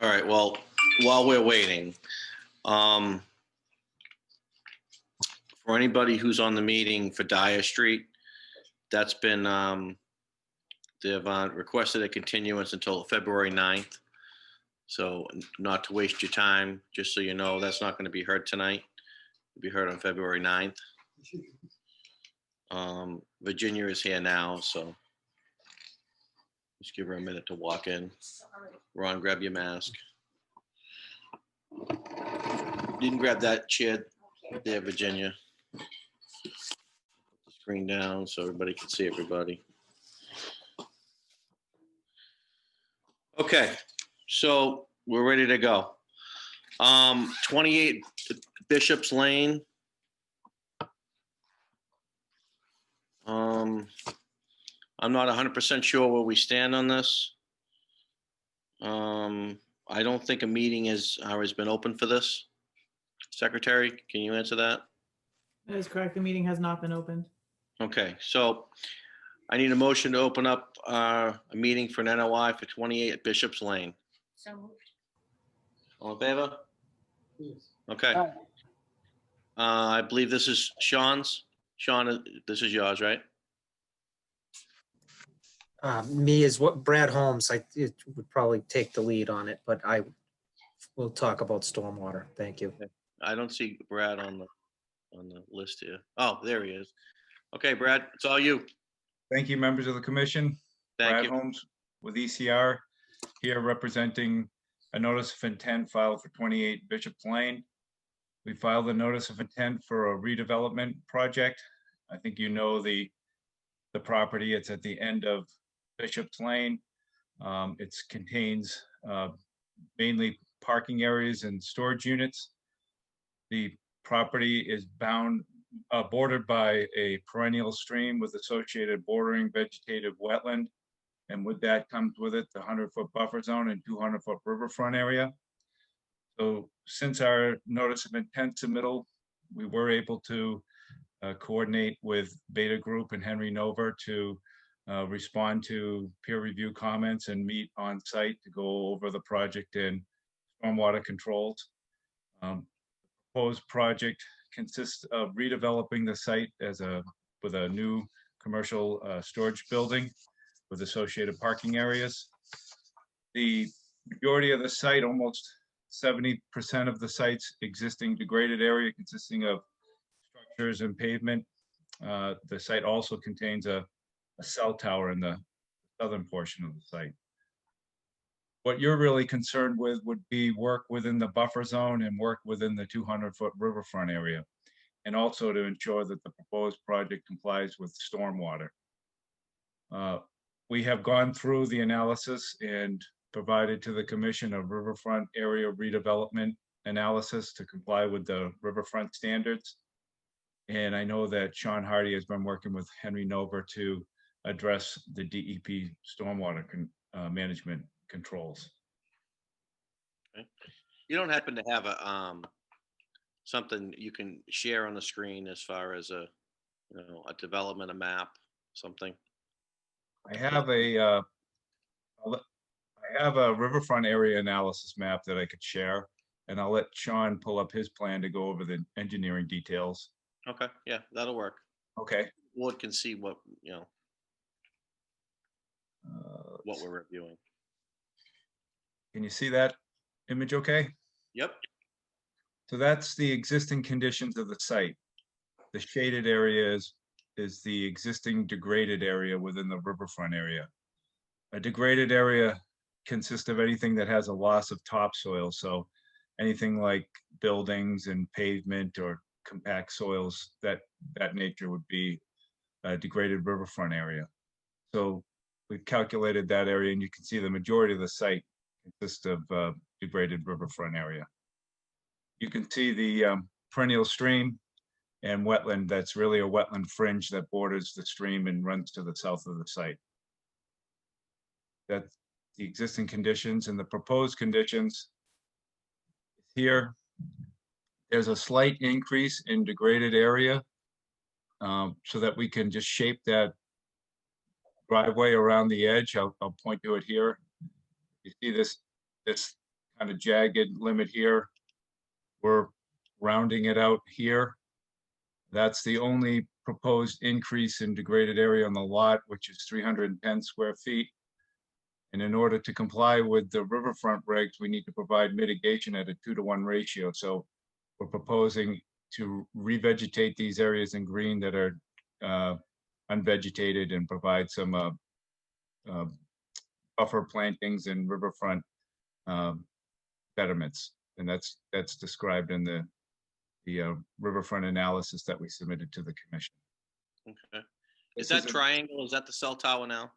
All right, well, while we're waiting, um, for anybody who's on the meeting for Dyer Street, that's been, they've requested a continuance until February 9th. So not to waste your time, just so you know, that's not going to be heard tonight. It'll be heard on February 9th. Virginia is here now, so just give her a minute to walk in. Ron, grab your mask. You can grab that chair there, Virginia. Put the screen down so everybody can see everybody. Okay, so we're ready to go. 28 Bishop's Lane. I'm not 100% sure where we stand on this. I don't think a meeting has been open for this. Secretary, can you answer that? That is correct. The meeting has not been opened. Okay, so I need a motion to open up a meeting for an NOI for 28 Bishop's Lane. So moved. All in favor? Yes. Okay. I believe this is Sean's. Sean, this is yours, right? Me is what Brad Holmes, it would probably take the lead on it, but I will talk about stormwater. Thank you. I don't see Brad on the list here. Oh, there he is. Okay, Brad, it's all you. Thank you, members of the commission. Thank Brad you. Holmes with ECR, here representing a notice of intent filed for 28 Bishop's Lane. We filed a notice of intent for a redevelopment project. I think you know the property. It's at the end of Bishop's Lane. It contains mainly parking areas and storage units. The property is bordered by a perennial stream with associated bordering vegetative wetland. And with that comes with it the 100-foot buffer zone and 200-foot riverfront area. So since our notice of intent submittal, we were able to coordinate with Beta Group and Henry Nover to respond to peer review comments and meet on site to go over the project and stormwater controls. Proposed project consists of redeveloping the site with a new commercial storage building with associated parking areas. The majority of the site, almost 70% of the site's existing degraded area consisting of structures and pavement. The site also contains a cell tower in the southern portion of the site. What you're really concerned with would be work within the buffer zone and work within the 200-foot riverfront area, and also to ensure that the proposed project complies with stormwater. We have gone through the analysis and provided to the commission a riverfront area redevelopment analysis to comply with the riverfront standards. And I know that Sean Hardy has been working with Henry Nover to address the DEP stormwater management controls. Okay. You don't happen to have a something you can share on the screen as far as a development, a map, something? I have a riverfront area analysis map that I could share, and I'll let Sean pull up his plan to go over the engineering details. Okay, yeah, that'll work. Okay. Ward can see what what we're reviewing. Can you see that image okay? Yep. So that's the existing conditions of the site. The shaded area is the existing degraded area within the riverfront area. A degraded area consists of anything that has a loss of topsoil. So anything like buildings and pavement or compact soils, that nature would be a degraded riverfront area. So we've calculated that area, and you can see the majority of the site consists of degraded riverfront area. You can see the perennial stream and wetland. That's really a wetland fringe that borders the stream and runs to the south of the site. That's the existing conditions, and the proposed conditions here. There's a slight increase in degraded area so that we can just shape that driveway around the edge. I'll point to it here. You see this kind kind of jagged limit here. We're rounding it out here. That's the only proposed increase in degraded area on the lot, which is 310 square feet. And in order to comply with the riverfront regs, we need to provide mitigation at a 2-to-1 ratio. So we're proposing to revegetate these areas in green that are unvegetated and provide some buffer plantings and riverfront betterments. And that's described in the riverfront analysis that we submitted to the commission. Okay. Is This that a- triangle, is that the cell tower now?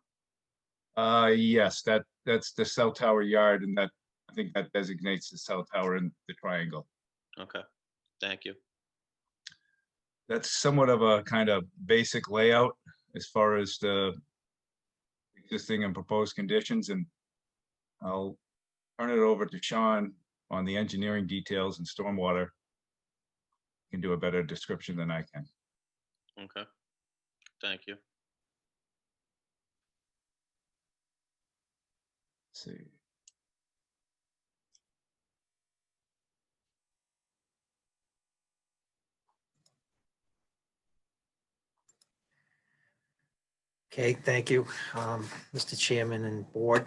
Yes, that's the cell tower yard, and that, I think that designates the cell tower in the triangle. Okay, thank you. That's somewhat of a kind of basic layout as far as the existing and proposed conditions, and I'll turn it over to Sean on the engineering details and stormwater. He can do a better description than I can. Okay, thank you. Let's see. Okay, thank you, Mr. Chairman and Board.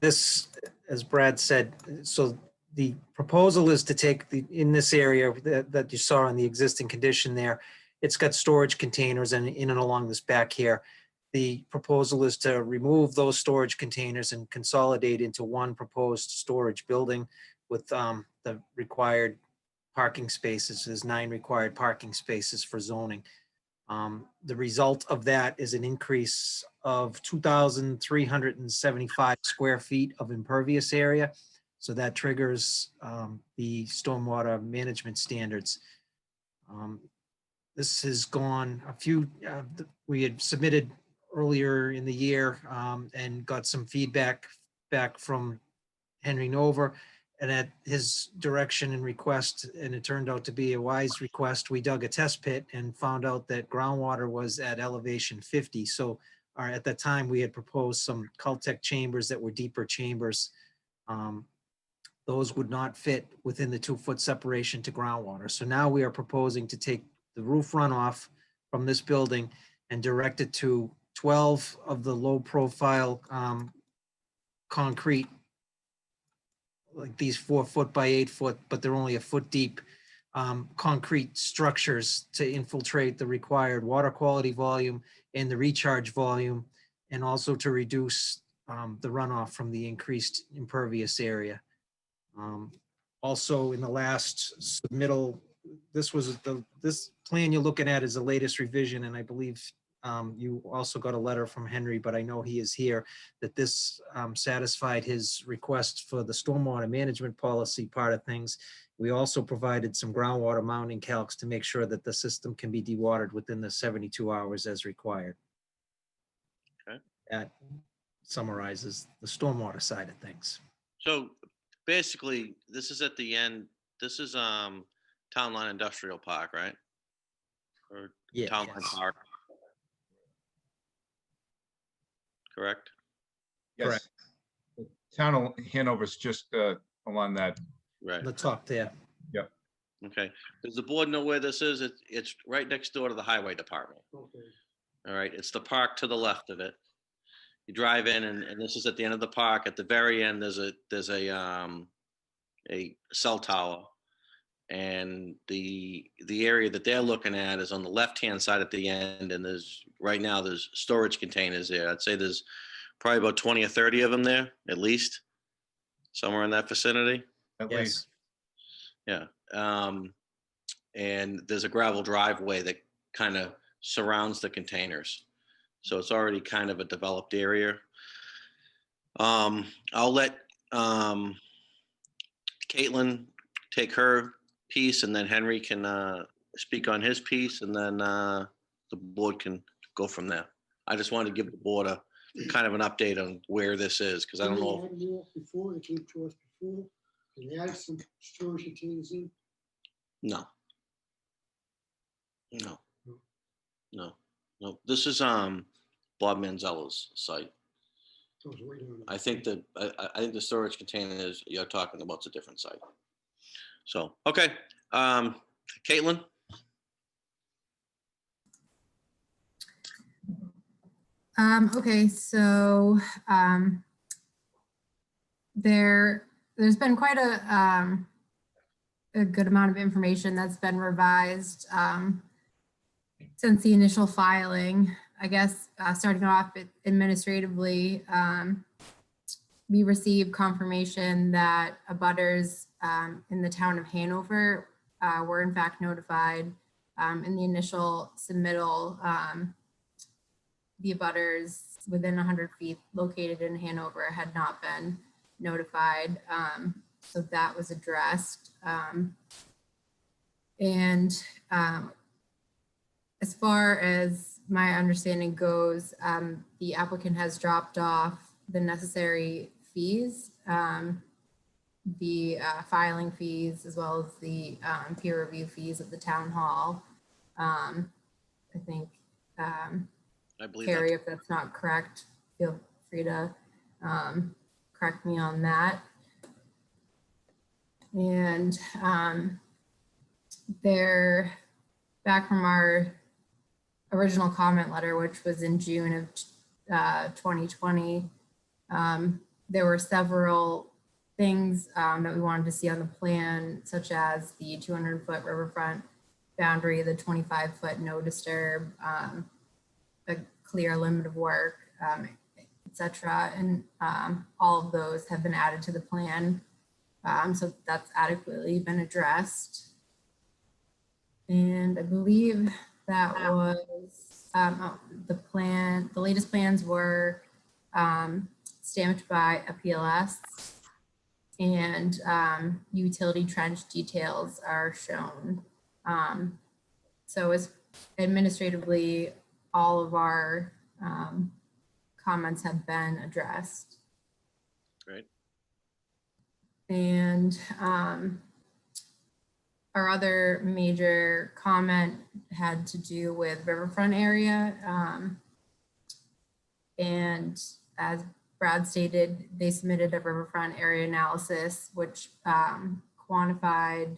This, as Brad said, so the proposal is to take in this area that you saw in the existing condition there, it's got storage containers and in and along this back here. The proposal is to remove those storage containers and consolidate into one proposed storage building with the required parking spaces. There's 9 required parking spaces for zoning. The result of that is an increase of 2,375 square feet of impervious area. So that triggers the stormwater management standards. This has gone a few, we had submitted earlier in the year and got some feedback back from Henry Nover. And at his direction and request, and it turned out to be a wise request, we dug a test pit and found out that groundwater was at elevation 50. So at that time, we had proposed some Caltech chambers that were deeper chambers. Those would not fit within the 2-foot separation to groundwater. So now we are proposing to take the roof runoff from this building and direct it to 12 of the low profile concrete, like these 4-foot by 8-foot, but they're only a foot deep, concrete structures to infiltrate the required water quality volume and the recharge volume, and also to reduce the runoff from the increased impervious area. Also in the last submittal, this plan you're looking at is the latest revision, and I believe you also got a letter from Henry, but I know he is here, that this satisfied his request for the stormwater management policy part of things. We also provided some groundwater mounting calcs to make sure that the system can be dewatered within the 72 hours as required. Okay. That summarizes the stormwater side of things. So basically, this is at the end, this is Town Line Industrial Park, right? Or Yeah, Town Line yes. Park. Correct? Yes. Correct. The Town of Hanover's just along that. Right, The top there. okay. Does the board know where this is? It's right next door to the highway department. Okay. All right, it's the park to the left of it. You drive in and this is at the end of the park. At the very end, there's a cell tower. And the area that they're looking at is on the left-hand side at the end, and right now there's storage containers there. I'd say there's probably about 20 or 30 of them there, at least, somewhere in that vicinity. At Yes. least. Yeah. And there's a gravel driveway that kind of surrounds the containers. So it's already kind of a developed area. I'll let Caitlin take her piece, and then Henry can speak on his piece, and then the board can go from there. I just wanted to give the board a kind of an update on where this is, because I don't know. Didn't they add more before? They came to us before, and they added some storage containers in. No. No. This is Bob Manzella's site. Those way down. I think that, I think the storage containers you're talking about is a different site. So, okay, Caitlin? Okay, so there's been quite a good amount of information that's been revised since the initial filing. I guess starting off administratively, we received confirmation that abutters in the town of Hanover were in fact notified in the initial submittal. The abutters within 100 feet located in Hanover had not been notified. So that was addressed. As far as my understanding goes, the applicant has dropped off the necessary fees, the filing fees, as well as the peer review fees at the town hall. I think I believe Carrie, that. if that's not correct, feel free to correct me on that. And they're back from our original comment letter, which was in June of 2020. There were several things that we wanted to see on the plan, such as the 200-foot riverfront boundary, the 25-foot no disturb, a clear limit of work, etc. And all of those have been added to the plan. So that's adequately been addressed. And I believe that was the plan. The latest plans were stamped by a PLS, and utility trench details are shown. So as administratively, all of our comments have been addressed. Great. And our other major comment had to do with riverfront area. And as Brad stated, they submitted a riverfront area analysis, which quantified,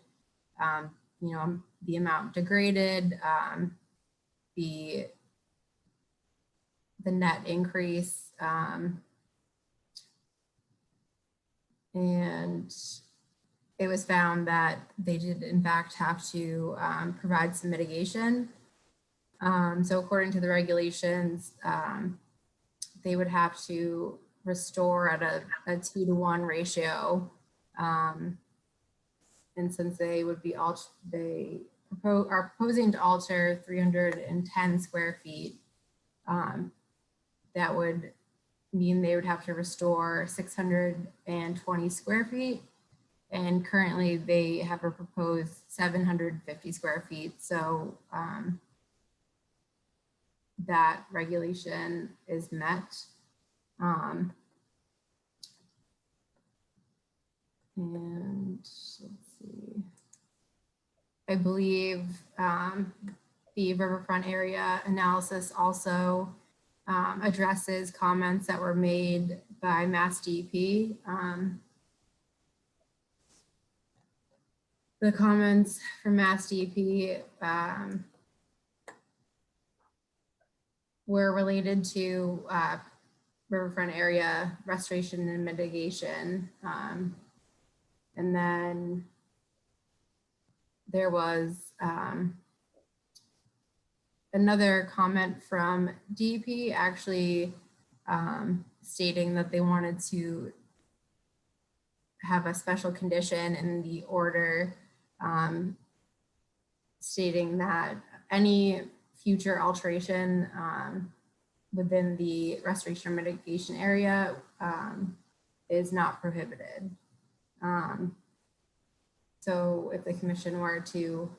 the amount degraded, the net increase, and it was found that they did in fact have to provide some mitigation. So according to the regulations, they would have to restore at a 2-to-1 ratio. And since they would be are proposing to alter 310 square feet, that would mean they would have to restore 620 square feet. And currently they have a proposed 750 square feet. So that regulation is met. And let's see, I believe the riverfront area analysis also addresses comments that were made by Mass DEP. The comments from Mass DEP were related to riverfront area restoration and mitigation. And then there was another comment from DEP actually stating that they wanted to have a special condition in the order stating that any future alteration within the restoration and mitigation area is not prohibited. So if the commission were to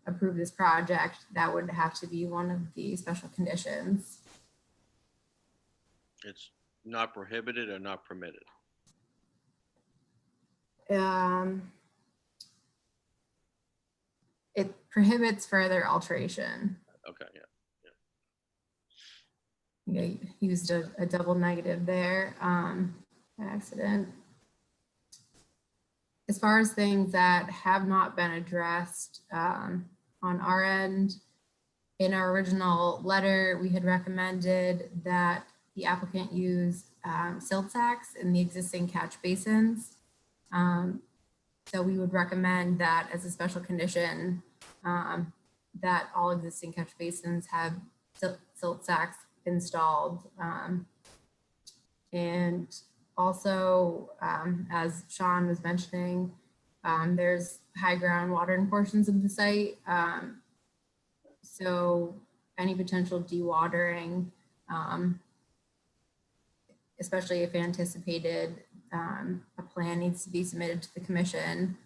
approve this project, that would have to be one of the special conditions. It's not prohibited or not permitted? It prohibits further alteration. Okay, yeah. I used a double negative there, by accident. As far as things that have not been addressed, on our end, in our original letter, we had recommended that the applicant use silt sacks in the existing catch basins. So we would recommend that as a special condition, that all existing catch basins have silt sacks installed. And also, as Sean was mentioning, there's high ground watering portions of the site. So any potential dewatering, especially if anticipated, a plan needs to be submitted to the commission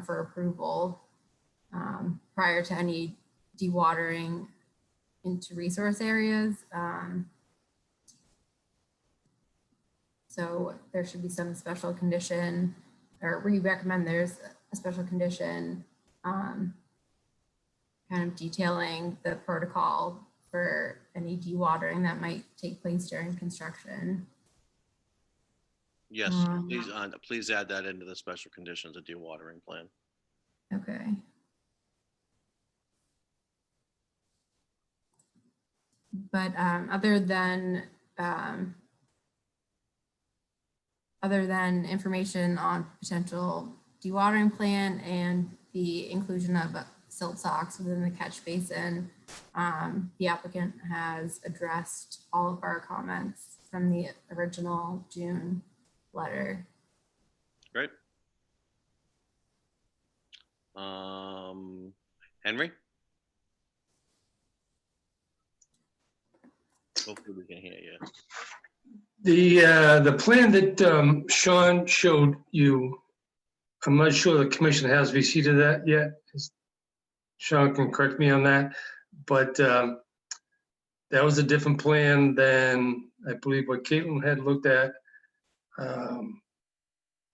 for approval prior to any dewatering into resource areas. So there should be some special condition, or we recommend there's a special condition kind of detailing the protocol for any dewatering that might take place during construction. Yes, Um, please add that into the special conditions of dewatering plan. Okay. But other than information on potential dewatering plan and the inclusion of silt socks within the catch basin, the applicant has addressed all of our comments from the original June letter. Great. Henry? Hopefully we can hear you. The plan that Sean showed you, I'm not sure the commission has receipt of that yet. Sean can correct me on that, but that was a different plan than I believe what Caitlin had looked at.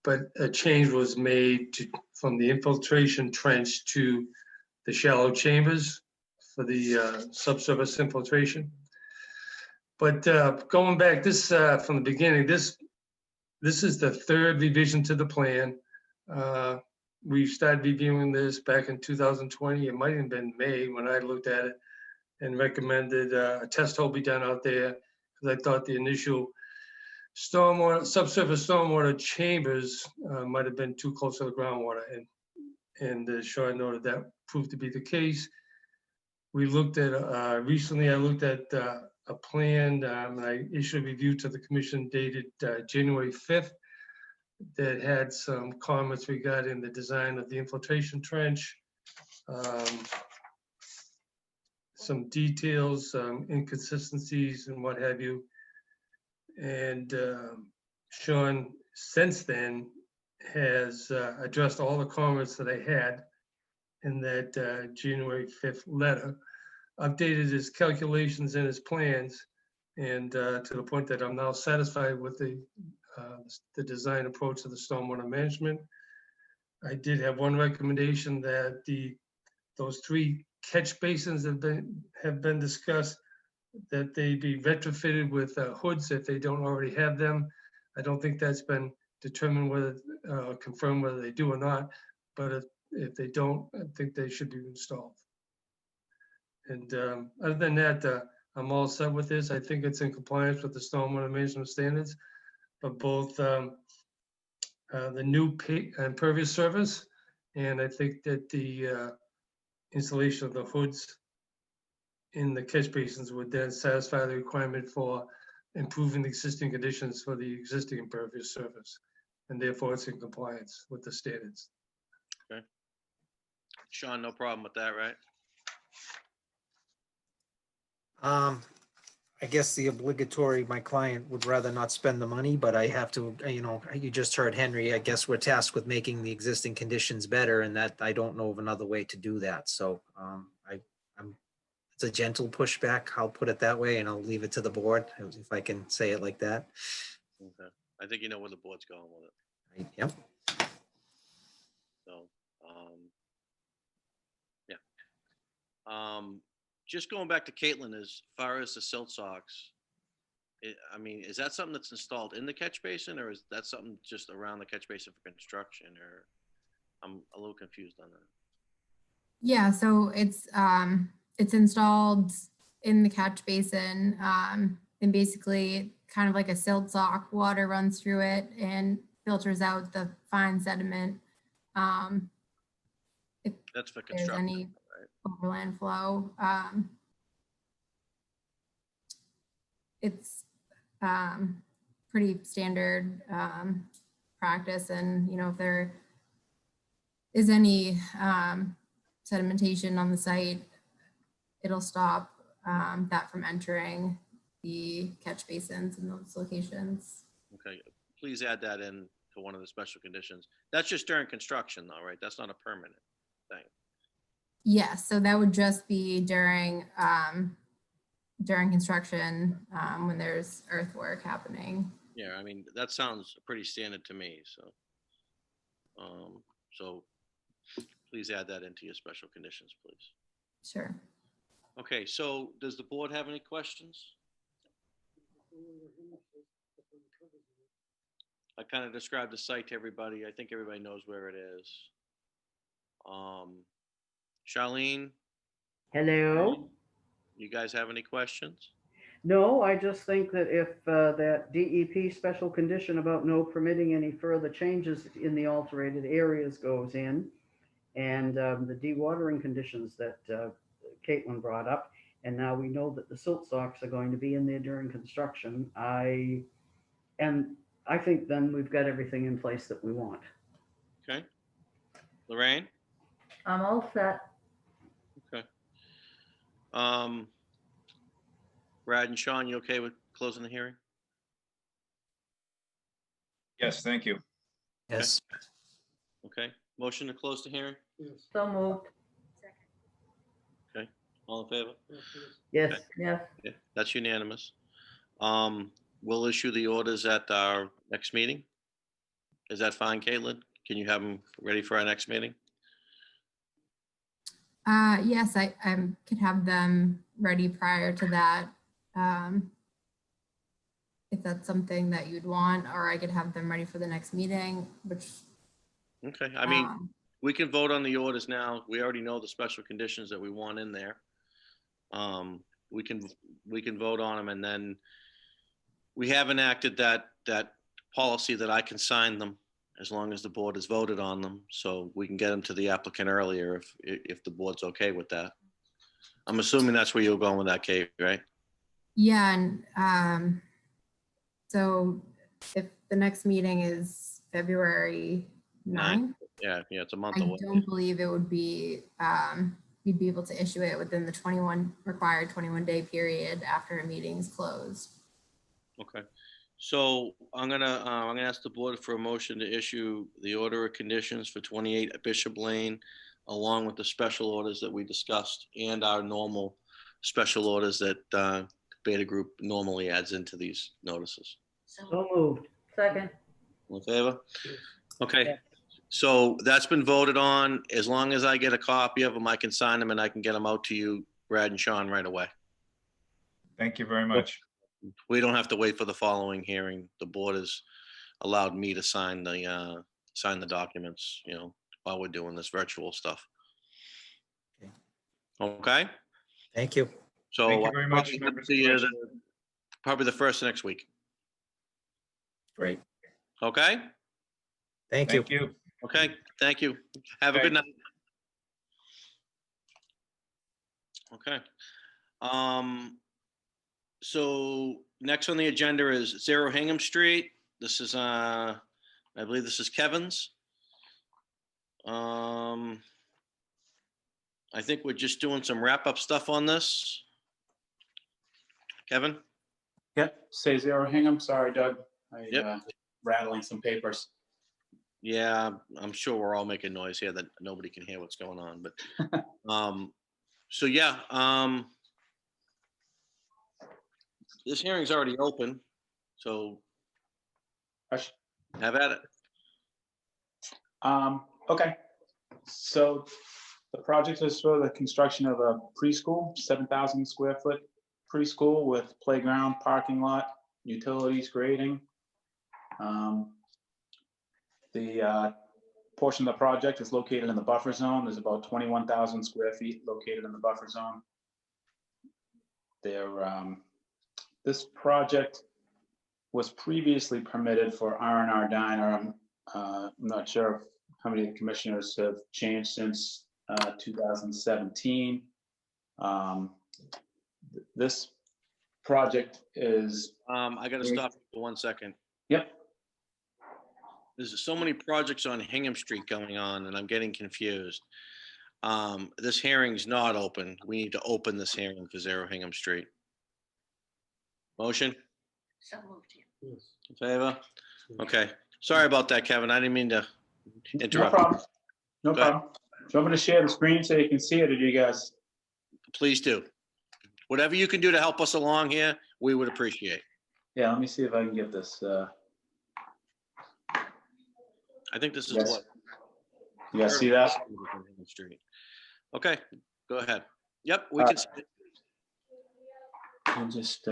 But a change was made from the infiltration trench to the shallow chambers for the subsurface infiltration. But going back this from the beginning, this is the third revision to the plan. We started reviewing this back in 2020. It might have been May when I looked at it and recommended a test hole be done out there because I thought the initial subsurface stormwater chambers might have been too close to the groundwater, and as Sean noted, that proved to be the case. We looked at recently. I looked at a plan, and I issued a review to the commission dated January 5th that had some comments regarding the design of the infiltration trench, some details, inconsistencies and what have you. And Sean, since then, has addressed all the comments that I had in that January 5th letter, updated his calculations and his plans, and to the point that I'm now satisfied with the design approach to the stormwater management. I did have one recommendation that those 3 catch basins have been discussed, that they be retrofitted with hoods if they don't already have them. I don't think that's been determined whether, confirmed whether they do or not, but if they don't, I think they should be installed. And other than that, I'm all set with this. I think it's in compliance with the stormwater management standards, but both the new impervious surface, and I think that the installation of the hoods in the catch basins would then satisfy the requirement for improving the existing conditions for the existing impervious surface. And therefore it's in compliance with the standards. Okay. Sean, no problem with that, right? I guess the obligatory, my client would rather not spend the money, but I have to, you just heard Henry, I guess we're tasked with making the existing conditions better, and that I don't know of another way to do that. So it's a gentle pushback, I'll put it that way, and I'll leave it to the board, if I can say it like that. Okay. I think you know where the board's going with it. Yep. So, yeah. Just going back to Caitlin, as far as the silt socks, I mean, is that something that's installed in the catch basin, or is that something just around the catch basin for construction, or I'm a little confused on that. Yeah, so it's installed in the catch basin, and basically kind of like a silt sock, water runs through it and filters out the fine sediment. If That's for there's construction, any right? overland flow, it's pretty standard practice, and you know, if there is any sedimentation on the site, it'll stop that from entering the catch basins in those locations. Okay, please add that in to one of the special conditions. That's just during construction though, right? That's not a permanent thing. Yes, so that would just be during construction, when there's earthwork happening. Yeah, I mean, that sounds pretty standard to me, so. So please add that into your special conditions, please. Sure. Okay, so does the board have any questions? I kind of described the site to everybody. I think everybody knows where it is. Charlene, Hello? you guys have any questions? No, I just think that if that DEP special condition about no permitting any further changes in the alterated areas goes in, and the dewatering conditions that Caitlin brought up, and now we know that the silt socks are going to be in there during construction, I think then we've got everything in place that we want. Okay. Lorraine? I'm all set. Okay. Brad and Sean, you okay with closing the hearing? Yes, thank you. Yes. Okay, motion to close the hearing? Yes, So moved. All in favor? yes, Yes, Okay. Yes. Okay, that's unanimous. We'll issue the orders at our next meeting. Is that fine, Caitlin? Can you have them ready for our next meeting? Yes, I could have them ready prior to that. If that's something that you'd want, or I could have them ready for the next meeting, which. Okay, I mean, we can vote on the orders now. We already know the special conditions that we want in there. We can vote on them, and then we have enacted that policy that I can sign them as long as the board has voted on them, so we can get them to the applicant earlier if the board's okay with that. I'm assuming that's where you're going with that, Kate, right? Yeah, and so if the next meeting is February 9th, Yeah, it's a month I away. don't believe it would be, you'd be able to issue it within the required 21-day period after a meeting is closed. Okay, so I'm gonna ask the board for a motion to issue the order of conditions for 28 Bishop Lane, along with the special orders that we discussed and our normal special orders that Beta Group normally adds into these notices. so moved. Second. All in favor? yes. Okay, so that's been voted on. As long as I get a copy of them, I can sign them and I can get them out to you, Brad and Sean, right away. Thank you very much. We don't have to wait for the following hearing. The board has allowed me to sign the documents, while we're doing this virtual stuff. Okay. Okay, Thank you. so Thank you very much, probably members of see the you commission. probably the first of next week. Great. Okay, Thank you. Thank you. okay, thank you. Have a Okay. good night. Okay. So next on the agenda is 0 Hingham Street. This is, I believe this is Kevin's. I think we're just doing some wrap-up stuff on this. Kevin? Yep, say 0 Hingham. Sorry, Doug. Yep. Rattling some papers. Yeah, I'm sure we're all making noise here that nobody can hear what's going on, but, so yeah, this hearing's already open, so Hush. have at it. Okay, so the project is for the construction of a preschool, 7,000 square foot preschool with playground, parking lot, utilities grading. The portion of the project is located in the buffer zone. There's about 21,000 square feet located in the buffer zone. This project was previously permitted for R&R Diner. I'm not sure how many of the commissioners have changed since 2017. This project is, I gotta stop for 1 second. yep, There's so many projects on Hingham Street going on and I'm getting confused. This hearing's not open. We need to open this hearing for 0 Hingham Street. Motion So moved. Yes. in favor? Okay. Sorry about that, Kevin. I didn't mean to no interrupt. problem. No Go ahead. problem. Do you want me to share the screen so you can see it, or do you guys? Please do. Whatever you can do to help us along here, we would appreciate. Yeah, let me see if I can get this. I think this is Yes. what. You guys see that? Hingham Street. Okay, go ahead. Yep, we All can. right. see it. I'll just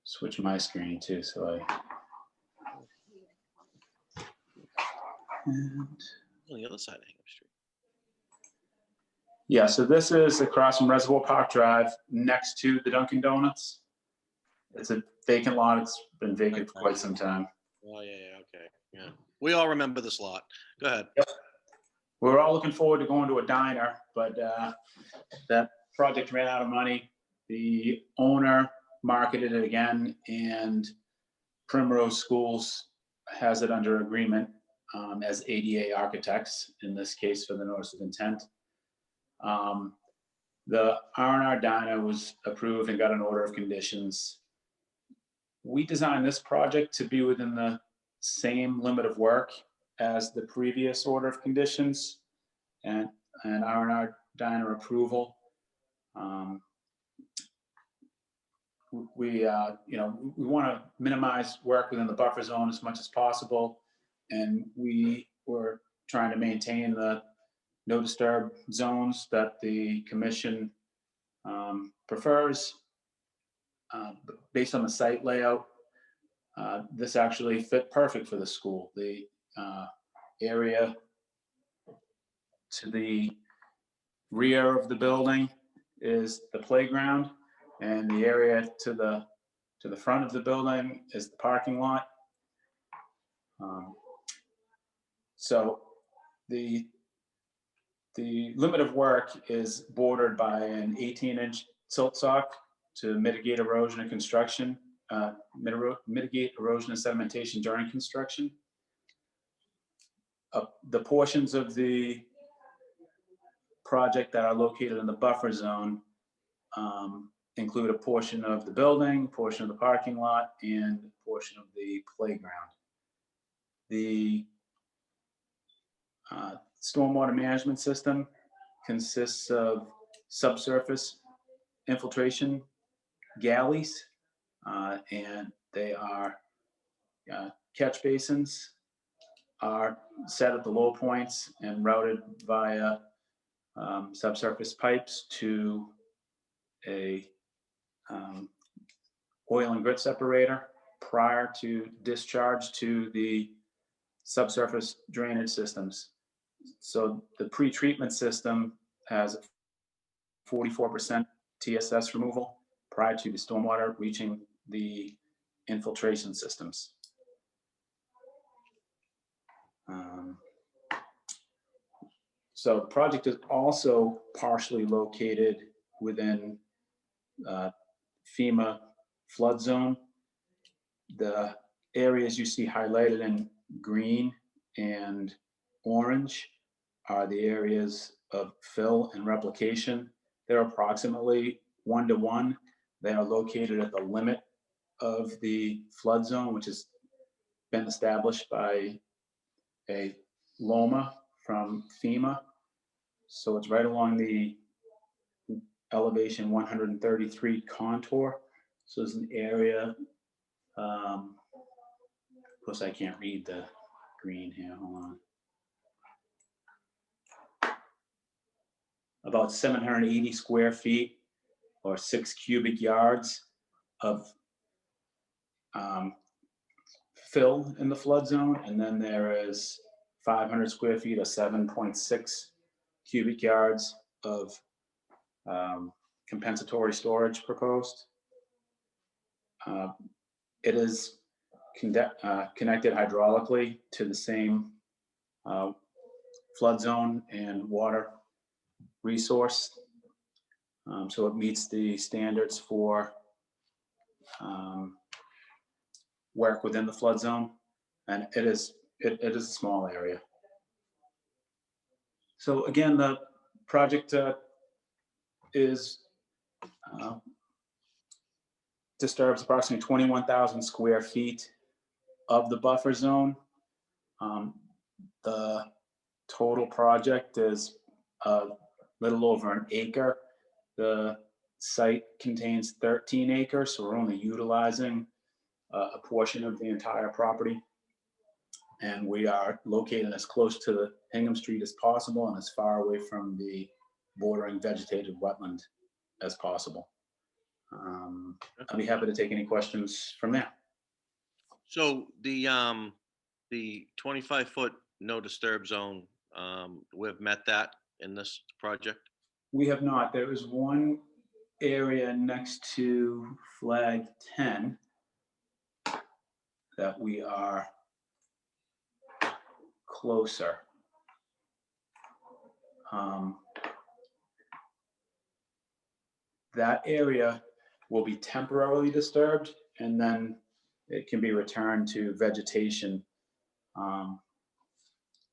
switch my screen too, so I. And, On the other side of Hingham Street. yeah, so this is across from Reservoir Park Drive, next to the Dunkin' Donuts. It's a vacant lot. It's been vacant for quite some time. Oh, yeah, okay, yeah. We all remember this lot. Go ahead. We're all looking forward to going to a diner, but that project ran out of money. The owner marketed it again, and Primrose Schools has it under agreement as ADA architects, in this case for the notice of intent. The R&R Diner was approved and got an order of conditions. We designed this project to be within the same limit of work as the previous order of conditions and R&R Diner approval. We want to minimize work within the buffer zone as much as possible, and we were trying to maintain the no disturb zones that the commission prefers. Based on the site layout, this actually fit perfect for the school. The area to the rear of the building is the playground, and the area to the front of the building is the parking lot. So the limit of work is bordered by an 18-inch silt sock to mitigate erosion and construction, mitigate erosion and sedimentation during construction. The portions of the project that are located in the buffer zone include a portion of the building, portion of the parking lot, and a portion of the playground. The stormwater management system consists of subsurface infiltration galleys, and they are catch basins are set at the low points and routed via subsurface pipes to a oil and grit separator prior to discharge to the subsurface drainage systems. So the pre-treatment system has 44% TSS removal prior to the stormwater reaching the infiltration systems. So the project is also partially located within FEMA flood zone. The areas you see highlighted in green and orange are the areas of fill and replication. They're approximately 1-to-1. They are located at the limit of the flood zone, which has been established by a LOMA from FEMA. So it's right along the elevation 133 contour. So there's an area, of course I can't read the green here, hold on. About 780 square feet or 6 cubic yards of fill in the flood zone, and then there is 500 square feet or 7.6 cubic yards of compensatory storage proposed. It is connected hydraulically to the same flood zone and water resource. So it meets the standards for work within the flood zone, and it is a small area. So again, the project is disturbs approximately 21,000 square feet of the buffer zone. The total project is a little over an acre. The site contains 13 acres, so we're only utilizing a portion of the entire property. And we are located as close to the Hingham Street as possible and as far away from the bordering vegetated wetland as possible. I'll be happy to take any questions from there. So the 25-foot no disturb zone, we've met that in this project? We have not. There is one area next to flag 10 that we are closer. That area will be temporarily disturbed, and then it can be returned to vegetation.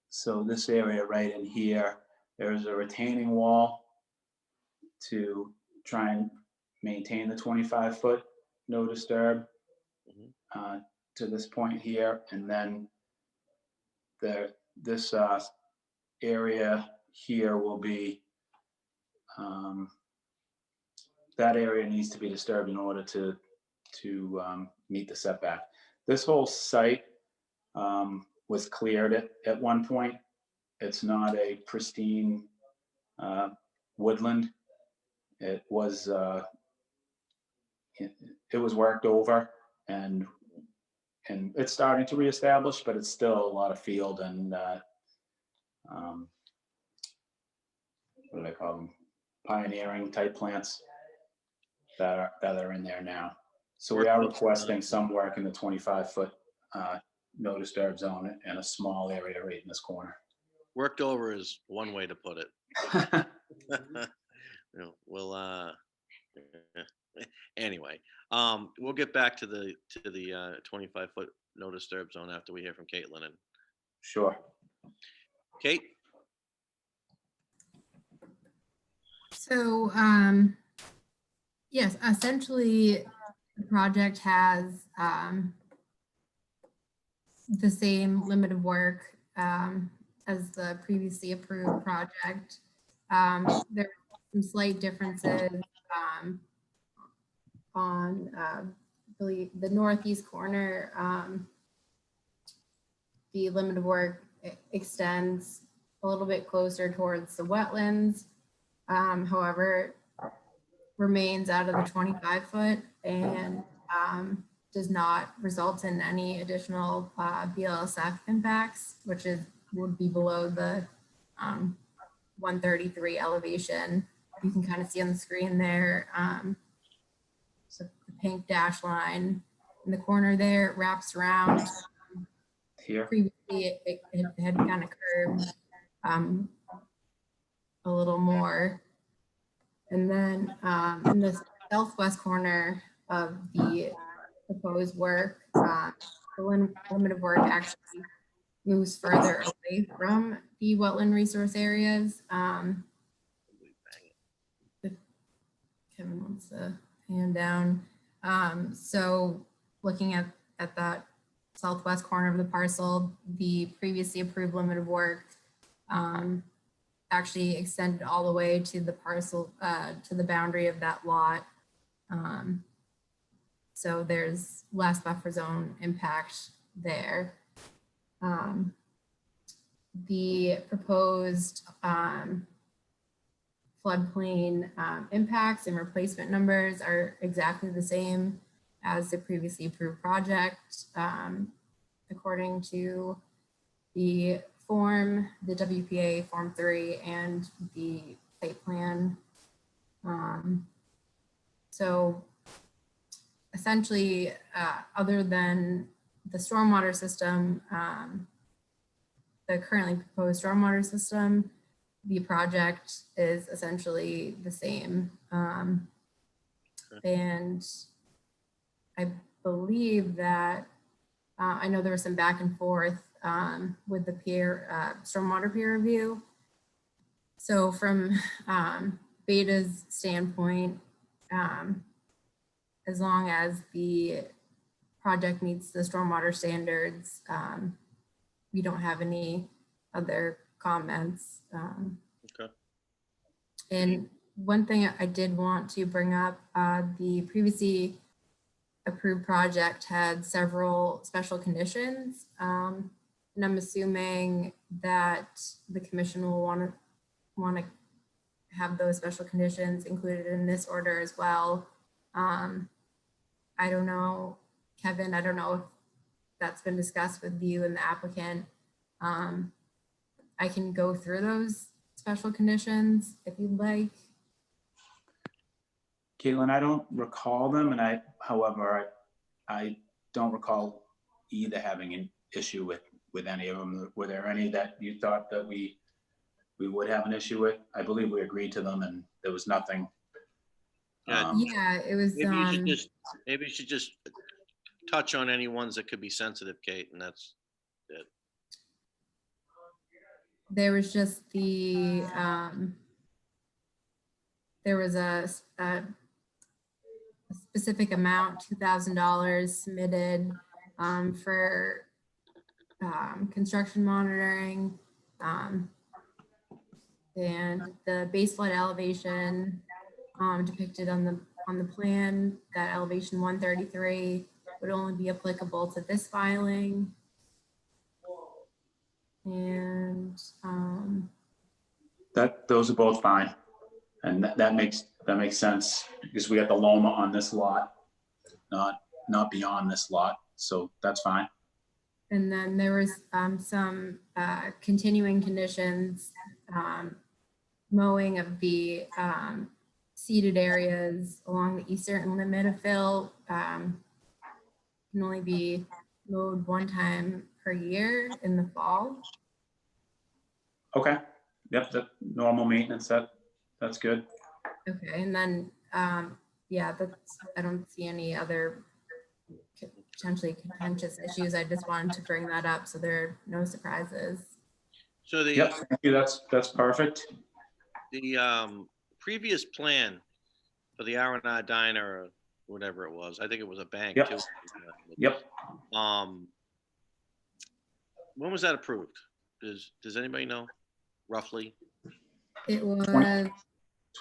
So this area right in here, there's a retaining wall to try and maintain the 25-foot no disturb to this point here. And then this area here will be, that area needs to be disturbed in order to meet the setback. This whole site was cleared at one point. It's not a pristine woodland. It was worked over, and it's starting to reestablish, but it's still a lot of field and what do I call them? Pioneering type plants that are in there now. So we are requesting some work in the 25-foot no disturb zone in a small area right in this corner. Worked over is one way to put it. You know, we'll anyway, we'll get back to the 25-foot no disturb zone after we hear from Caitlin. And Sure. Kate? So, yes, essentially the project has the same limit of work as the previously approved project. There are some slight differences on the northeast corner. The limit of work extends a little bit closer towards the wetlands. However, remains out of the 25-foot and does not result in any additional BLSF impacts, which would be below the 133 elevation. You can kind of see on the screen there. So the pink dash line in the corner there wraps around. Here. Previously, it had kind of curved a little more. And then in the southwest corner of the proposed work, the limit of work actually moves further away from the wetland resource areas. If Kevin wants to hand down. So looking at that southwest corner of the parcel, the previously approved limit of work actually extended all the way to the parcel, to the boundary of that lot. So there's less buffer zone impact there. The proposed floodplain impacts and replacement numbers are exactly the same as the previously approved project, according to the form, the WPA Form 3 and the site plan. So essentially, other than the stormwater system, the currently proposed stormwater system, the project is essentially the same. And I believe that, I know there was some back and forth with the stormwater peer review. So from Beta's standpoint, as long as the project meets the stormwater standards, we don't have any other comments. Okay. And one thing I did want to bring up, the previously approved project had several special conditions. And I'm assuming that the commission will want to have those special conditions included in this order as well. I don't know, Kevin, I don't know if that's been discussed with you and the applicant. I can go through those special conditions if you'd like. Caitlin, I don't recall them, and however, I don't recall either having an issue with any of them. Were there any that you thought that we would have an issue with? I believe we agreed to them, and there was nothing. Yeah, it was. Maybe you should just touch on any ones that could be sensitive, Kate, and that's it. There was just the, there was a specific amount, $2,000 submitted for construction monitoring, and the base flood elevation depicted on the plan, that elevation 133 would only be applicable to this filing. And Those are both fine, and that makes sense because we got the Loma on this lot, not beyond this lot, so that's fine. And then there was some continuing conditions, mowing of the seeded areas along the eastern limit of fill can only be mowed one time per year in the fall. Okay, yep, the normal maintenance, that's good. Okay, and then, yeah, I don't see any other potentially contentious issues. I just wanted to bring that up so there are no surprises. So Yep, thank you, that's perfect. the previous plan for the R&R diner, or whatever it was, I think it was a bank Yep. too. Yep, When was that approved? Does anybody know roughly? It was,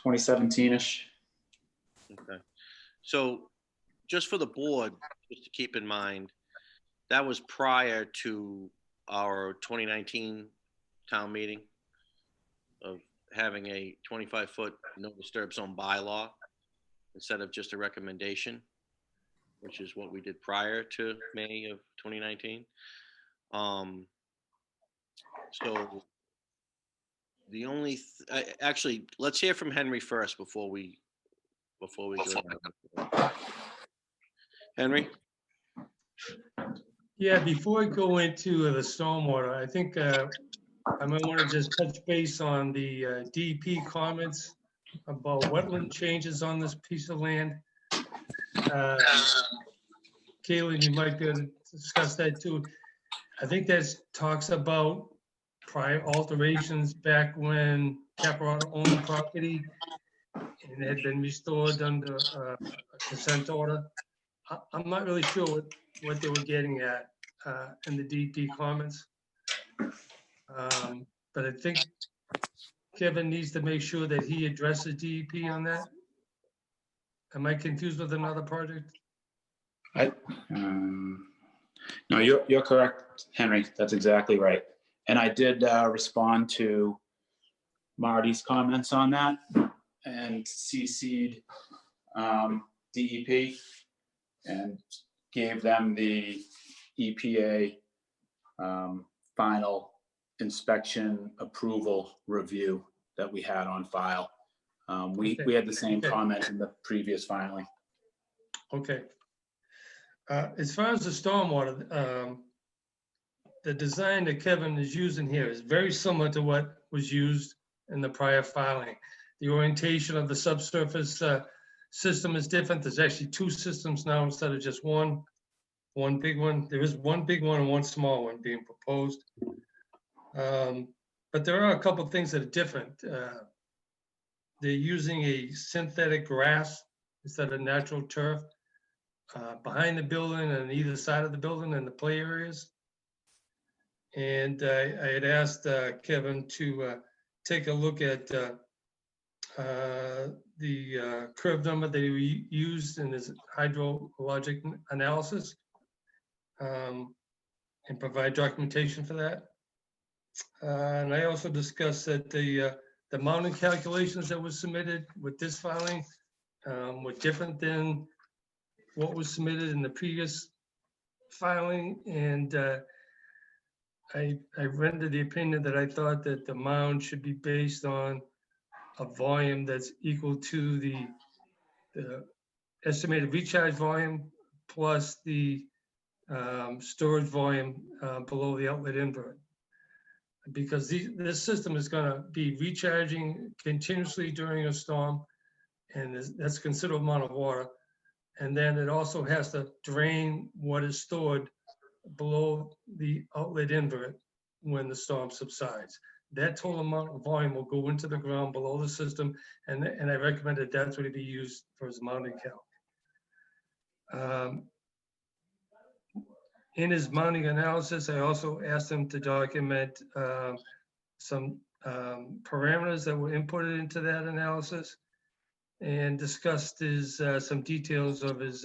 2017-ish. Okay. So just for the board, just to keep in mind, that was prior to our 2019 town meeting of having a 25-foot no disturb zone bylaw instead of just a recommendation, which is what we did prior to May of 2019. So the only, actually, let's hear from Henry first before we go. Henry? Yeah, before I go into the stormwater, I think I might want to just touch base on the DEP comments about wetland changes on this piece of land. Caitlin, you might be able to discuss that too. I think that talks about prior alterations back when Caparata owned the property and had been restored under a consent order. I'm not really sure what they were getting at in the DEP comments. But I think Kevin needs to make sure that he addresses DEP on that. Am I confused with another project? No, you're correct, Henry. That's exactly right. And I did respond to Marty's comments on that and CC'd DEP. and gave them the EPA final inspection approval review that we had on file. We had the same Okay. comment in the previous filing. Okay. As far as the stormwater, the design that Kevin is using here is very similar to what was used in the prior filing. The orientation of the subsurface system is different. There's actually two systems now instead of just one big one. There is one big one and one small one being proposed. But there are a couple of things that are different. They're using a synthetic grass instead of natural turf behind the building and on either side of the building in the play areas. And I had asked Kevin to take a look at the curve number that he used in his hydrologic analysis and provide documentation for that. And I also discussed that the mounting calculations that were submitted with this filing were different than what was submitted in the previous filing. And I rendered the opinion that I thought that the mound should be based on a volume that's equal to the estimated recharge volume plus the storage volume below the outlet invert. Because this system is going to be recharging continuously during a storm, and that's a considerable amount of water. And then it also has to drain what is stored below the outlet invert when the storm subsides. That total amount of volume will go into the ground below the system, and I recommended that's what it be used for his mounting calc. In his mounting analysis, I also asked him to document some parameters that were inputted into that analysis and discussed some details of his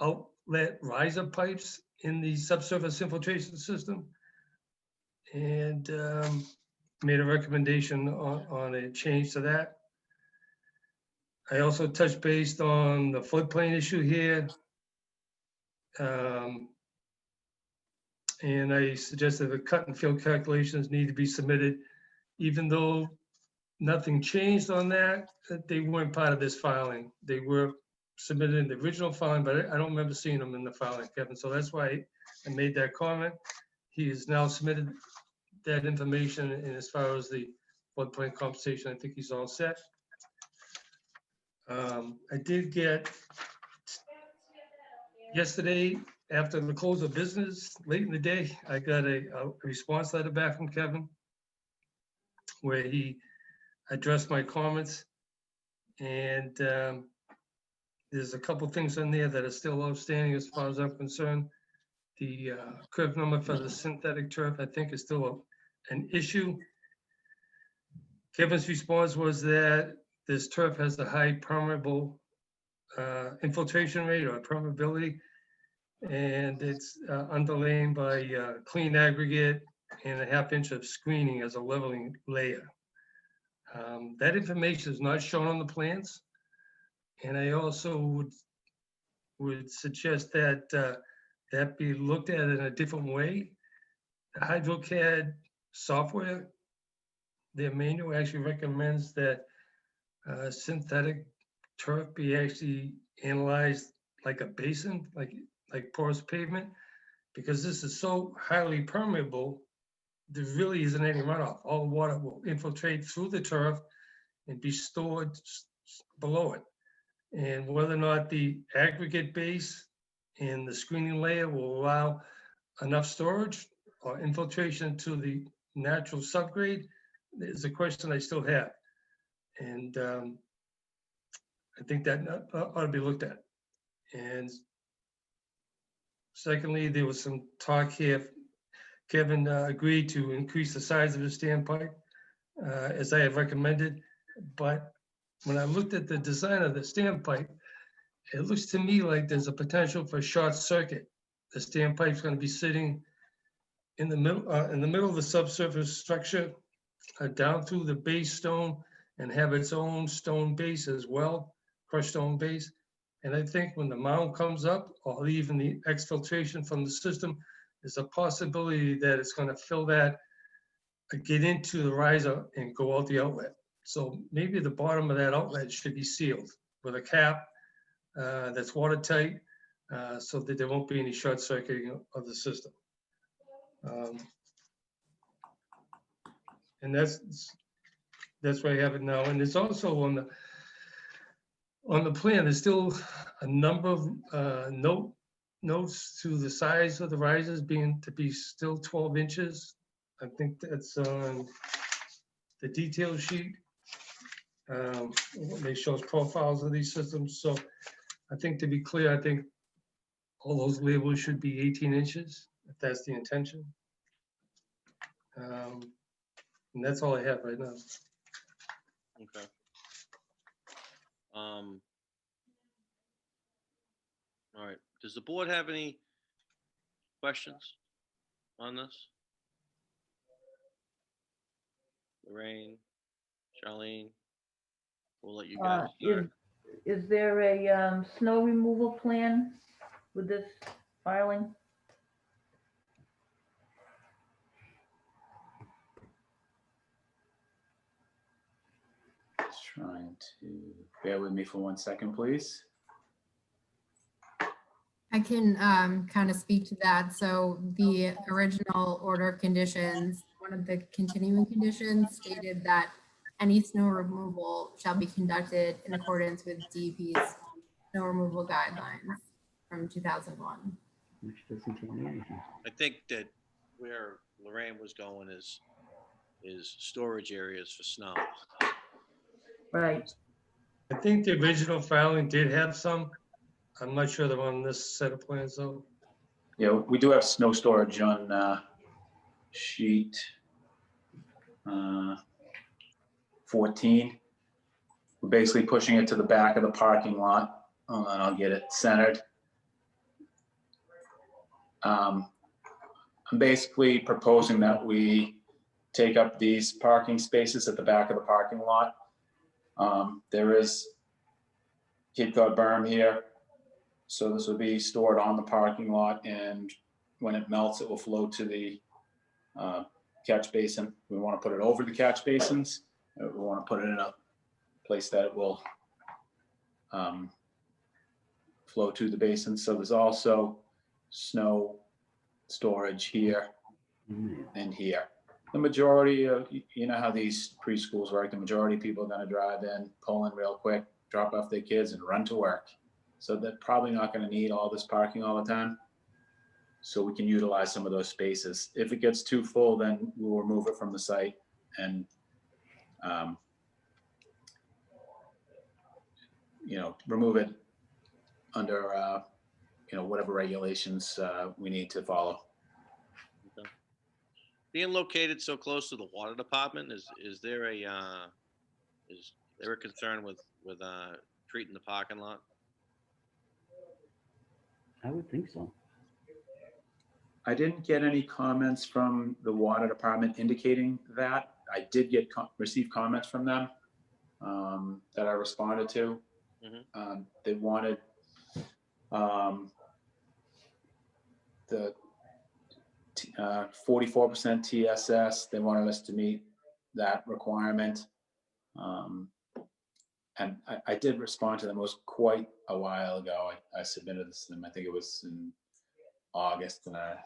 outlet riser pipes in the subsurface infiltration system, and made a recommendation on a change to that. I also touched base on the floodplain issue here. And I suggested the cut and fill calculations need to be submitted, even though nothing changed on that, they weren't part of this filing. They were submitted in the original filing, but I don't remember seeing them in the filing, Kevin. So that's why I made that comment. He has now submitted that information, and as far as the floodplain compensation, I think he's all set. I did get yesterday, after the close of business, late in the day, I got a response letter back from Kevin where he addressed my comments. And there's a couple things in there that are still outstanding as far as I'm concerned. The curve number for the synthetic turf, I think, is still an issue. Kevin's response was that this turf has a high permeable infiltration rate or permeability, and it's underlain by clean aggregate and a ½ inch of screening as a leveling layer. That information is not shown on the plans. And I also would suggest that that be looked at in a different way. The HydroCAD software, their manual actually recommends that synthetic turf be actually analyzed like a basin, like porous pavement, because this is so highly permeable, there really isn't any runoff. All water will infiltrate through the turf and be stored below it. And whether or not the aggregate base and the screening layer will allow enough storage or infiltration to the natural subgrade is a question I still have. And I think that ought to be looked at. And secondly, there was some talk here. Kevin agreed to increase the size of the standpipe as I have recommended. But when I looked at the design of the standpipe, it looks to me like there's a potential for short circuit. The standpipe's going to be sitting in the middle of the subsurface structure, down through the base stone, and have its own stone base as well, crushed stone base. And I think when the mound comes up, or even the exfiltration from the system, there's a possibility that it's gonna fill that, get into the riser and go out the outlet. So maybe the bottom of that outlet should be sealed with a cap that's watertight, so that there won't be any short circuiting of the system. And that's where I have it now. And it's also on the plan, there's still a number of notes to the size of the risers being to be still 12 inches. I think that's on the detail sheet. They shows profiles of these systems. So I think, to be clear, I think all those labels should be 18 inches, if that's the intention. And that's all I have right now. Okay. All right. Does the board have any questions on this? Lorraine, Charlene, we'll let you guys start. Is there a snow removal plan with this filing? Trying to, bear with me for 1 second, please. I can kind of speak to that. So the original order of conditions, one of the continuing conditions stated that any snow removal shall be conducted in accordance with DEP's snow removal guidelines from 2001. Which doesn't tell me anything. I think that where Lorraine was going is storage areas for snow. Right. I think the original filing did have some. I'm not sure they're on this set of plans though. Yeah, we do have snow storage on sheet 14. We're basically pushing it to the back of the parking lot. And I'll get it centered. I'm basically proposing that we take up these parking spaces at the back of the parking lot. There is Cape Cod berm here. So this will be stored on the parking lot, and when it melts, it will flow to the catch basin. We want to put it over the catch basins. We want to put it in a place that it will flow to the basin. So there's also snow storage here and here. The majority of, you know how these preschools work, the majority of people are going to drive in, pull in real quick, drop off their kids and run to work. So they're probably not going to need all this parking all the time. So we can utilize some of those spaces. If it gets too full, then we'll remove it from the site and, remove it under, whatever regulations we need to follow. Okay. Being located so close to the water department, is there a concern with treating the parking lot? I would think so. I didn't get any comments from the water department indicating that. I did receive comments from them that I responded to. Mm-hmm. They wanted the 44% TSS. They wanted us to meet that requirement. And I did respond to them. It was quite a while ago. I submitted this to them. I think it was in August, and I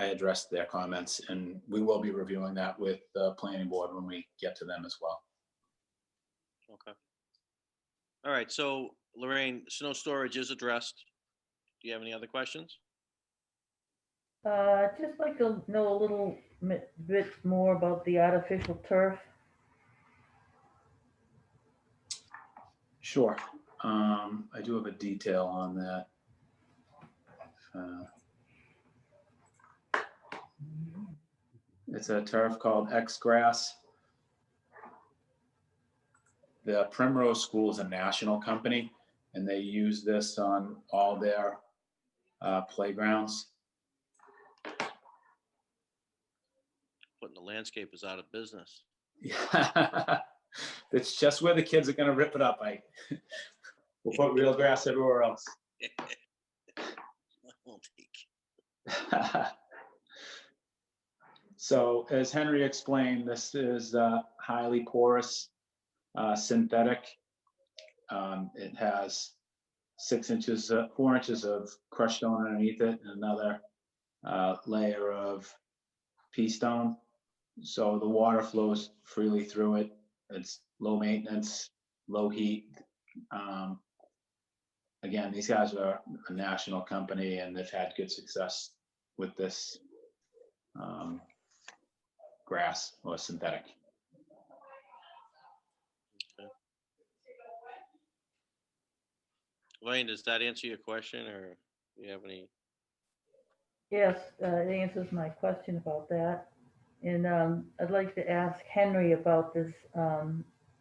addressed their comments, and we will be reviewing that with the planning board when we get to them as well. Okay. All right. So Lorraine, snow storage is addressed. Do you have any other questions? Just like to know a little bit more about the artificial turf. Sure. I do have a detail on that. It's a turf called X-Grass. The Primrose School is a national company, and they use this on all their playgrounds. Putting the landscapers out of business. Yeah. It's just where the kids are going to rip it up. We'll put real grass everywhere else. So as Henry explained, this is highly porous synthetic. It has 4 inches of crushed stone underneath it and another layer of pea stone. So the water flows freely through it. It's low maintenance, low heat. Again, these guys are a national company and they've had good success with this grass or synthetic. Wayne, does that answer your question, or do you have any? Yes, it answers my question about that. And I'd like to ask Henry about this.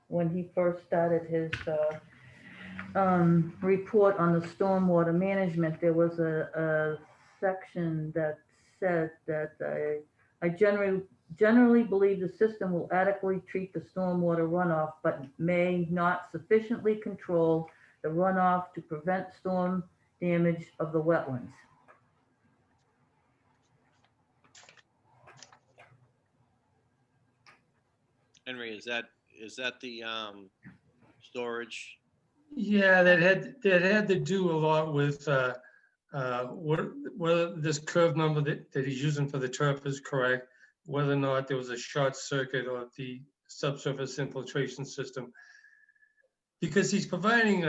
When he first started his report on the stormwater management, there was a section that said that I generally believe the system will adequately treat the stormwater runoff, but may not sufficiently control the runoff to prevent storm damage of the wetlands. Henry, is that the storage? Yeah, that had to do a lot with whether this curve number that he's using for the turf is correct, whether or not there was a short circuit of the subsurface infiltration system. Because he's providing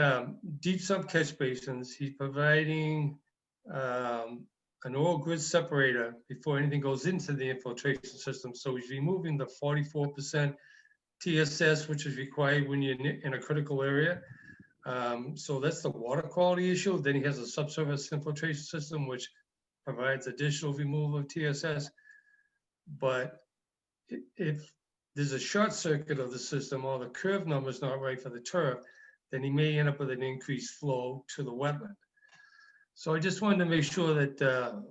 deep sump catch basins, he's providing an oil grid separator before anything goes into the infiltration system. So he's removing the 44% TSS, which is required when you're in a critical area. So that's the water quality issue. Then he has a subsurface infiltration system, which provides additional removal of TSS. But if there's a short circuit of the system or the curve number is not right for the turf, then he may end up with an increased flow to the wetland. So I just wanted to make sure that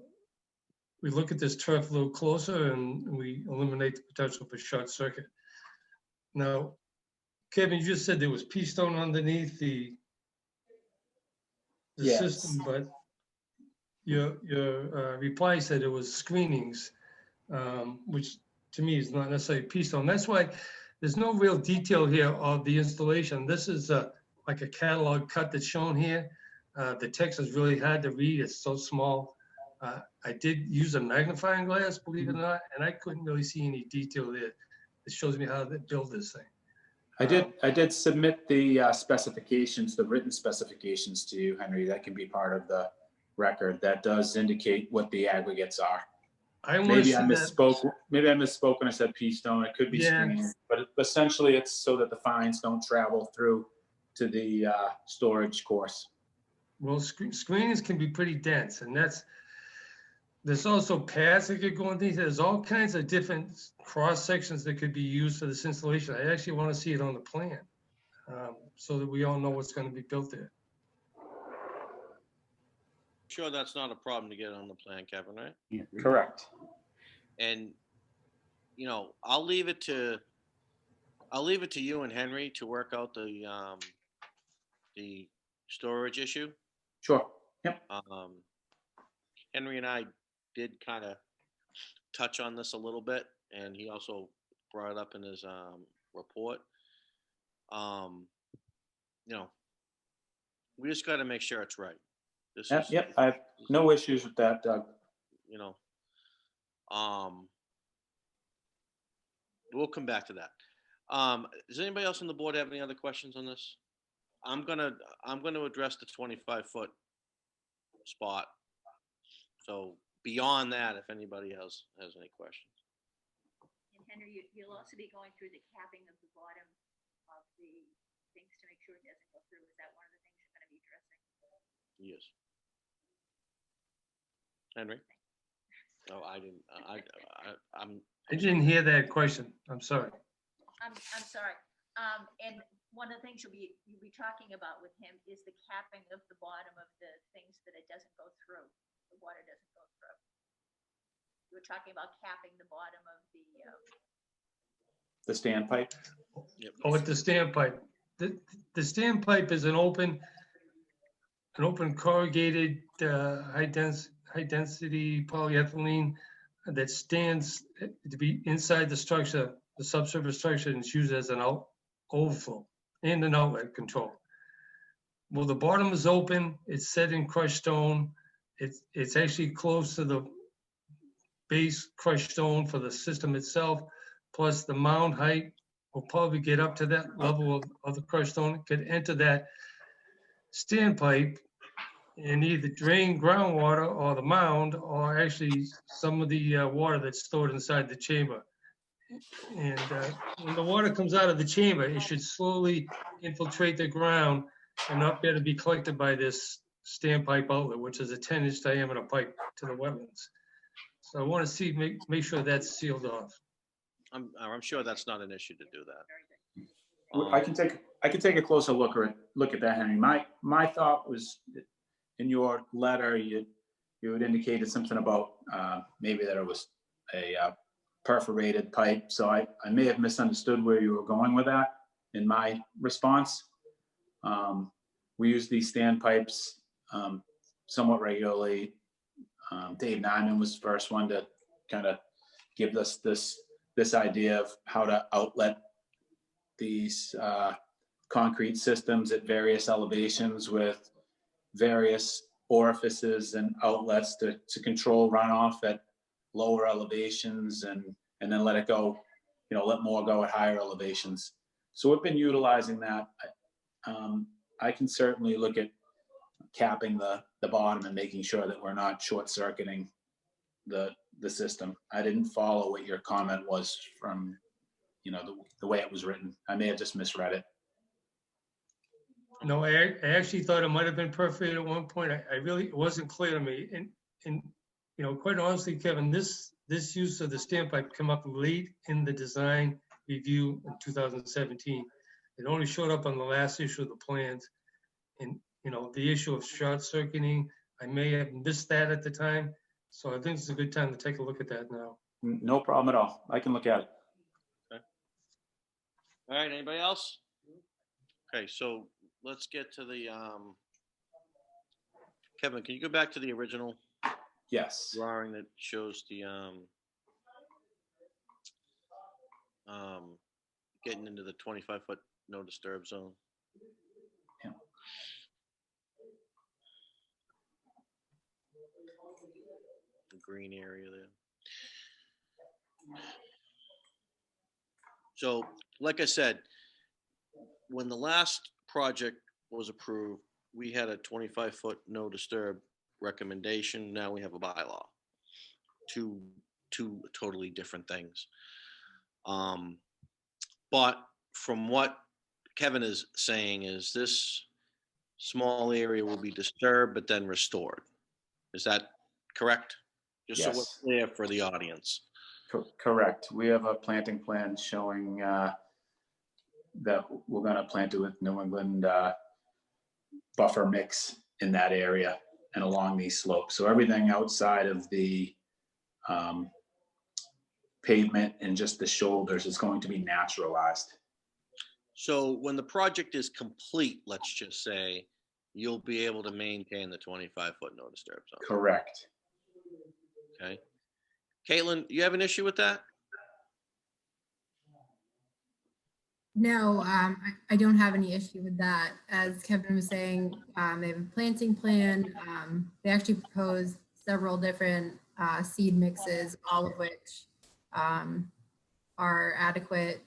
we look at this turf a little closer and we eliminate the potential for short circuit. Now, Kevin, you just said there was pea stone underneath the Yes. system, but your reply said it was screenings, which to me is not necessarily pea stone. That's why there's no real detail here of the installation. This is like a catalog cut that's shown here. The text is really hard to read. It's so small. I did use a magnifying glass, believe it or not, and I couldn't really see any detail there. It shows me how they build this thing. I did submit the specifications, the written specifications to you, Henry. That can be part of the record. That does indicate what the aggregates are. Maybe I misspoke. Maybe I misspoke when I said pea stone. It could be screening, but essentially it's so that the fines don't travel through to the storage course. Well, screenings can be pretty dense, and there's also paths that could go underneath. There's all kinds of different cross sections that could be used for this installation. I actually want to see it on the plan so that we all know what's going to be built there. Sure, that's not a problem to get on the plan, Kevin, right? Correct. And, you know, I'll leave it to you and Henry to work out the storage issue. Sure. Yep. Henry and I did kind of touch on this a little bit, and he also brought it up in his report. You know, we just got to make sure it's right. Yep. I have no issues with that, Doug. You know, we'll come back to that. Does anybody else on the board have any other questions on this? I'm gonna address the 25-foot spot. So beyond that, if anybody else has any questions. And Henry, you'll also be going through the capping of the bottom of the things to make sure it doesn't go through. Is that one of the things you're going to be addressing? Yes. Henry? Oh, I didn't. I didn't hear that question. I'm sorry. I'm sorry. And one of the things you'll be talking about with him is the capping of the bottom of the things that it doesn't go through. The water doesn't go through. You were talking about capping the bottom of The standpipe. Yep. Oh, with the standpipe. The standpipe is an open an open corrugated, high density polyethylene that stands to be inside the structure, the subsurface structure, and it's used as an overflow and an outlet control. Well, the bottom is open, it's set in crushed stone. It's actually close to the base crushed stone for the system itself, plus the mound height will probably get up to that level of the crushed stone. It could enter that standpipe and either drain groundwater or the mound, or actually some of the water that's stored inside the chamber. And when the water comes out of the chamber, it should slowly infiltrate the ground and not be able to be collected by this standpipe outlet, which is a 10-inch diameter pipe to the wetlands. So I want to see, make sure that's sealed off. I'm sure that's not an issue to do that. Well, I can take a closer look at that, Henry. My thought was, in your letter, you had indicated something about maybe that it was a perforated pipe. So I may have misunderstood where you were going with that in my response. We use these standpipes somewhat regularly. Dave Nyman was the first one to kind of give us this idea of how to outlet these concrete systems at various elevations with various orifices and outlets to control runoff at lower elevations and then let it go, let more go at higher elevations. So we've been utilizing that. I can certainly look at capping the bottom and making sure that we're not short circuiting the system. I didn't follow what your comment was from, the way it was written. I may have just misread it. No, I actually thought it might have been perforated at one point. I really, it wasn't clear to me. And quite honestly, Kevin, this use of the standpipe came up late in the design review in 2017. It only showed up on the last issue of the plans. And, the issue of short circuiting, I may have missed that at the time. So I think it's a good time to take a look at that now. No problem at all. I can look at it. Okay. All right, anybody else? Okay, so let's get to the, Kevin, can you go back to the original Yes. drawing that shows the, getting into the 25-foot no disturb zone? Yeah. The green area there. So, like I said, when the last project was approved, we had a 25-foot no disturb recommendation. Now we have a bylaw. Two totally different things. But from what Kevin is saying is this small area will be disturbed but then restored. Is that correct? Just so Yes. we're clear for the audience. Correct. We have a planting plan showing that we're going to plant it with New England buffer mix in that area and along these slopes. So everything outside of the pavement and just the shoulders is going to be naturalized. So when the project is complete, let's just say, you'll be able to maintain the 25-foot no disturb zone. Correct. Okay. Caitlin, you have an issue with that? No, I don't have any issue with that. As Kevin was saying, they have a planting plan. They actually proposed several different seed mixes, all of which are adequate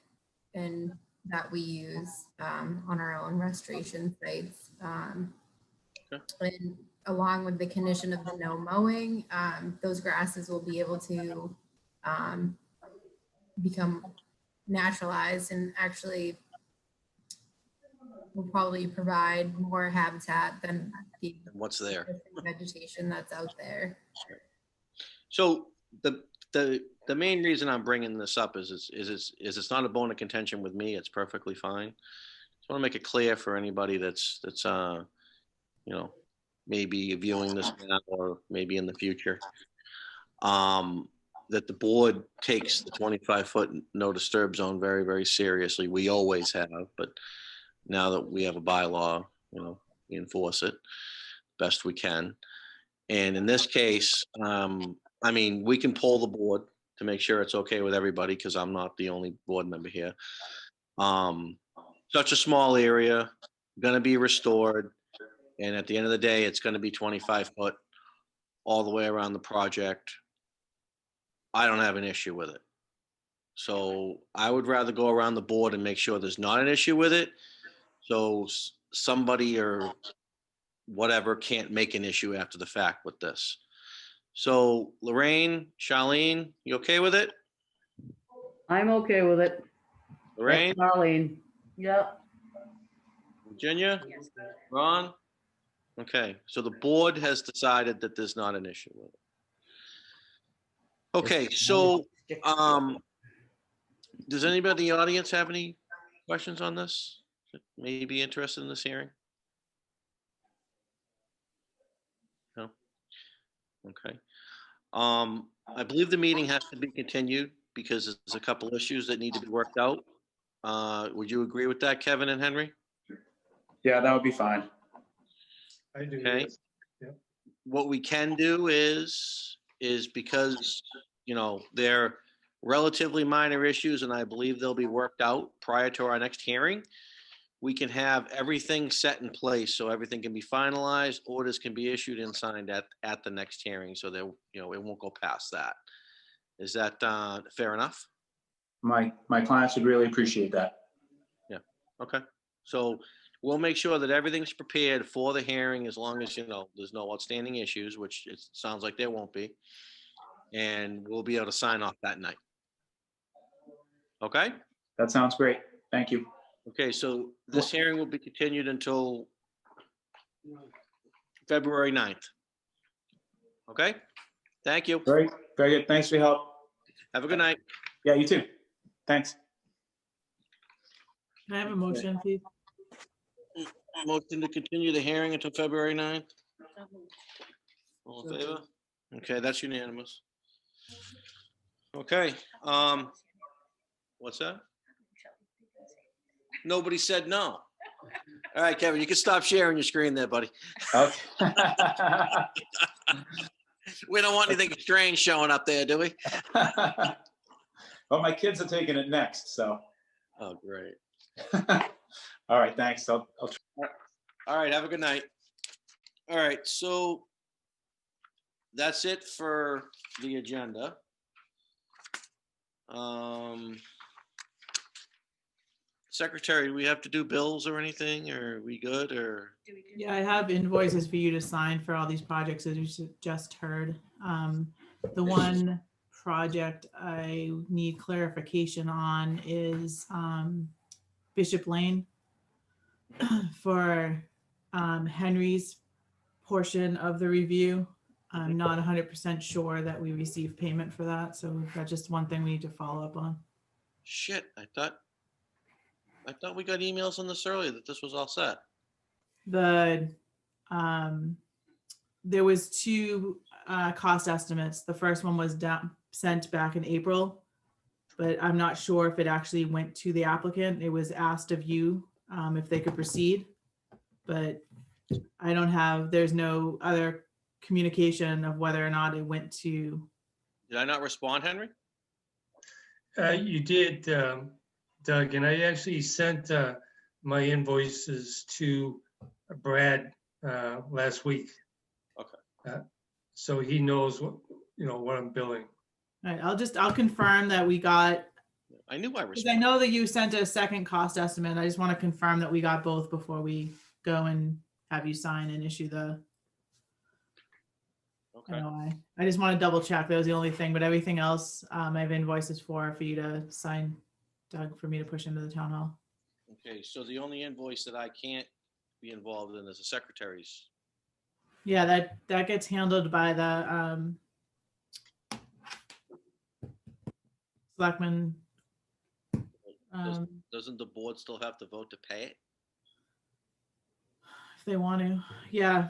and that we use on our own restoration sites. And along with the condition of the no mowing, those grasses will be able to become naturalized and actually will probably provide more habitat than the What's there? vegetation that's out there. So the main reason I'm bringing this up is it's not a bone of contention with me. It's perfectly fine. Just want to make it clear for anybody that's maybe viewing this now or maybe in the future, that the board takes the 25-foot no disturb zone very, very seriously. We always have, but now that we have a bylaw, we enforce it. best we can. And in this case, I mean, we can poll the board to make sure it's okay with everybody, because I'm not the only board member here. Such a small area, gonna be restored. And at the end of the day, it's gonna be 25 foot all the way around the project. I don't have an issue with it. So I would rather go around the board and make sure there's not an issue with it. So somebody or whatever can't make an issue after the fact with this. So Lorraine, Charlene, you okay with it? I'm okay with it. Lorraine, That's Marlene. Yep. Virginia, Ron? Okay, so the board has decided that there's not an issue with it. Okay, so, does anybody in the audience have any questions on this? That may be interested in this hearing? No? Okay. I believe the meeting has to be continued because there's a couple issues that need to be worked out. Would you agree with that, Kevin and Henry? Yeah, that would be fine. I do. Okay. yes. Yep. What we can do is because, you know, they're relatively minor issues and I believe they'll be worked out prior to our next hearing, we can have everything set in place so everything can be finalized, orders can be issued and signed at the next hearing, so that, you know, it won't go past that. Is that fair enough? My clients would really appreciate that. Okay, so we'll make sure that everything's prepared for the hearing, as long as, you know, there's no outstanding issues, which it sounds like there won't be. And we'll be able to sign off that night. Okay? That sounds great. Thank you. Okay, so this hearing will be continued until February 9th. Okay? Thank you. Very, very good. Thanks for your help. Have a good night. Yeah, you too. Thanks. Can I have a motion, please? Motion to continue the hearing until February 9th. All in favor? Okay, that's unanimous. Okay, what's that? Nobody said no. All right, Kevin, you can stop sharing your screen there, buddy. Okay. We don't want anything strange showing up there, do we? Well, my kids are taking it next, so. Oh, great. All right, thanks. I'll try. All right, have a good night. All right, so that's it for the agenda. Secretary, do we have to do bills or anything? Or are we good or? Yeah, I have invoices for you to sign for all these projects as you just heard. The one project I need clarification on is Bishop Lane for Henry's portion of the review. I'm not 100% sure that we received payment for that, so that's just one thing we need to follow up on. Shit, I thought we got emails on this earlier that this was all set. The there was two cost estimates. The first one was sent back in April, but I'm not sure if it actually went to the applicant. It was asked of you if they could proceed, but I don't have, there's no other communication of whether or not it went to. Did I not respond, Henry? You did, Doug, and I actually sent my invoices to Brad last week. Okay. So he knows what, you know, what I'm billing. All right, I'll confirm that we got, I knew I because I responded. know that you sent a second cost estimate. I just want to confirm that we got both before we go and have you sign and issue the Okay. NOI. I just want to double check. That was the only thing, but everything else I have invoices for you to sign, Doug, for me to push into the town hall. Okay, so the only invoice that I can't be involved in is the secretary's. Yeah, that gets handled by the selectmen. Doesn't the board still have to vote to pay it? If they want to, yeah.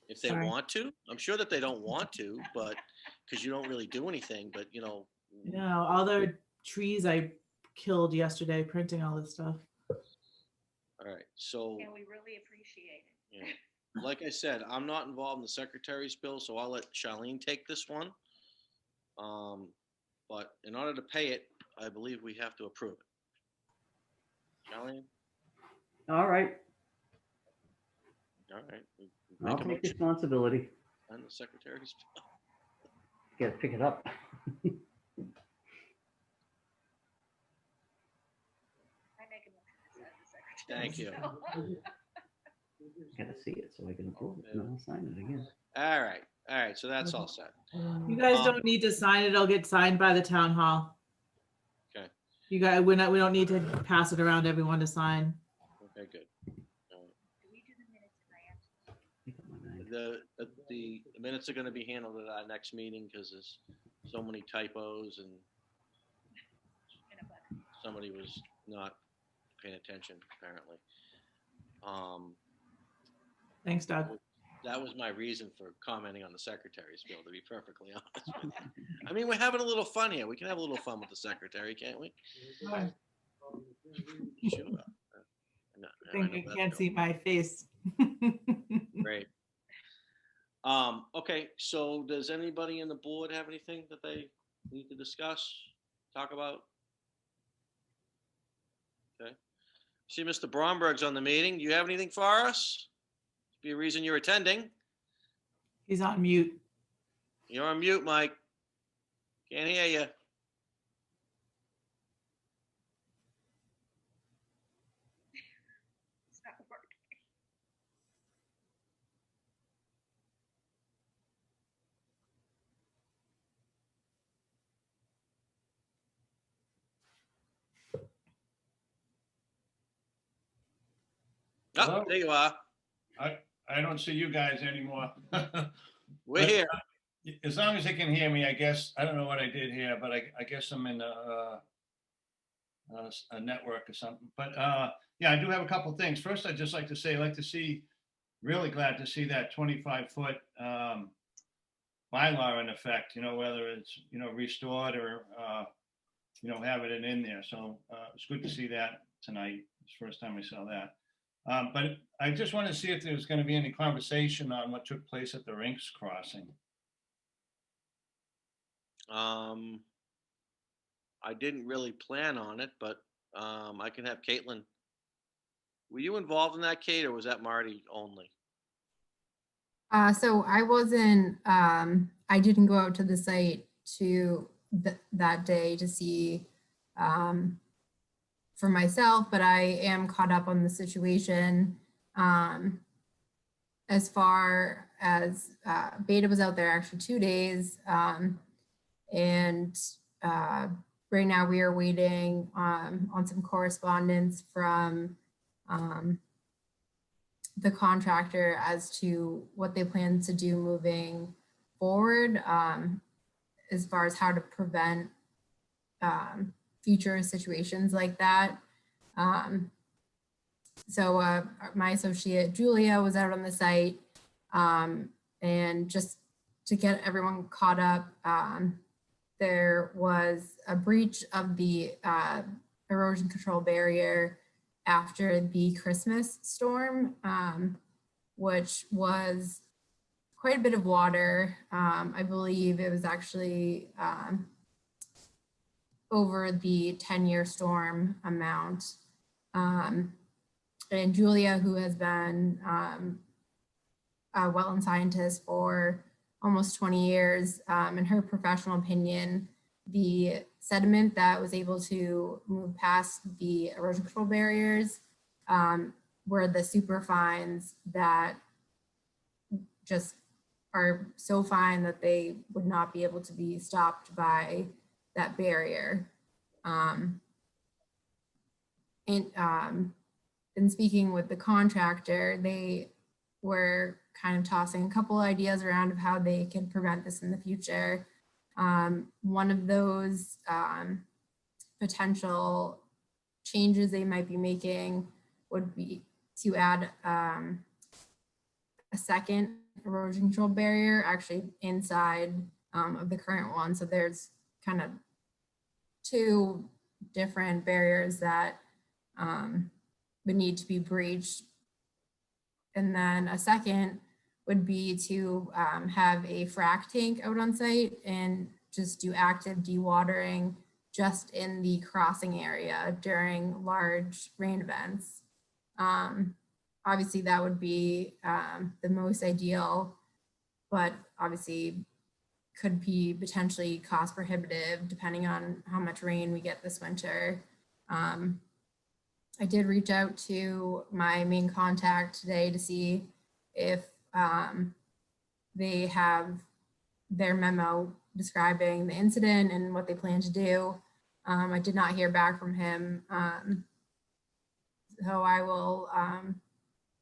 If they Sorry. want to? I'm sure that they don't want to, but, because you don't really do anything, but you know. No, all the trees I killed yesterday printing all this stuff. All right, so, And we really appreciate it. yeah. like I said, I'm not involved in the secretary's bill, so I'll let Charlene take this one. But in order to pay it, I believe we have to approve it. Charlene? All right, All right. I'll Make a take motion responsibility. on the secretary's bill. Got to pick it up. I make a motion to send the secretary. Thank you. Got to see it so I can approve it, and I'll sign it again. All right, so that's all set. You guys don't need to sign it. It'll get signed by the town hall. Okay. You guys, we don't need to pass it around to everyone to sign. Okay, good. Do we do the minutes tonight? The minutes are gonna be handled at our next meeting because there's so many typos and In a bucket. somebody was not paying attention apparently. Thanks, Doug. That was my reason for commenting on the secretary's bill, to be perfectly honest with you. I mean, we're having a little fun here. We can have a little fun with the secretary, can't we? I Sure. think you can't see my face. Great. Okay, so does anybody in the board have anything that they need to discuss, talk about? Okay. See, Mr. Bromberg's on the meeting. Do you have anything for us? Be a reason you're attending. He's on mute. You're on mute, Mike. Can't hear you. It's not working. Oh, Hello? there you are. I don't see you guys anymore. We're here. As long as they can hear me, I guess. I don't know what I did here, but I guess I'm in a network or something. But yeah, I do have a couple of things. First, I'd just like to say, really glad to see that 25-foot bylaw in effect, whether it's, restored or, having it in there. So it's good to see that tonight. It's the first time I saw that. But I just want to see if there's going to be any conversation on what took place at the Rinks Crossing. I didn't really plan on it, but I can have Caitlin. Were you involved in that, Kate, or was that Marty only? So I wasn't, I didn't go out to the site that day to see for myself, but I am caught up on the situation. As far as Beta was out there actually 2 days, and right now we are waiting on some correspondence from the contractor as to what they plan to do moving forward, as far as how to prevent future situations like that. So my associate Julia was out on the site, and just to get everyone caught up, there was a breach of the erosion control barrier after the Christmas storm, which was quite a bit of water. I believe it was actually over the 10-year storm amount. And Julia, who has been a wetland scientist for almost 20 years, in her professional opinion, the sediment that was able to move past the erosion control barriers were the superfines that just are so fine that they would not be able to be stopped by that barrier. In speaking with the contractor, they were kind of tossing a couple ideas around of how they can prevent this in the future. One of those potential changes they might be making would be to add a second erosion control barrier actually inside of the current one. So there's kind of two different barriers that would need to be breached And then a second would be to have a frac tank out on site and just do active dewatering just in the crossing area during large rain events. Obviously, that would be the most ideal, but obviously could be potentially cost prohibitive depending on how much rain we get this winter. I did reach out to my main contact today to see if they have their memo describing the incident and what they plan to do. I did not hear back from him. So I will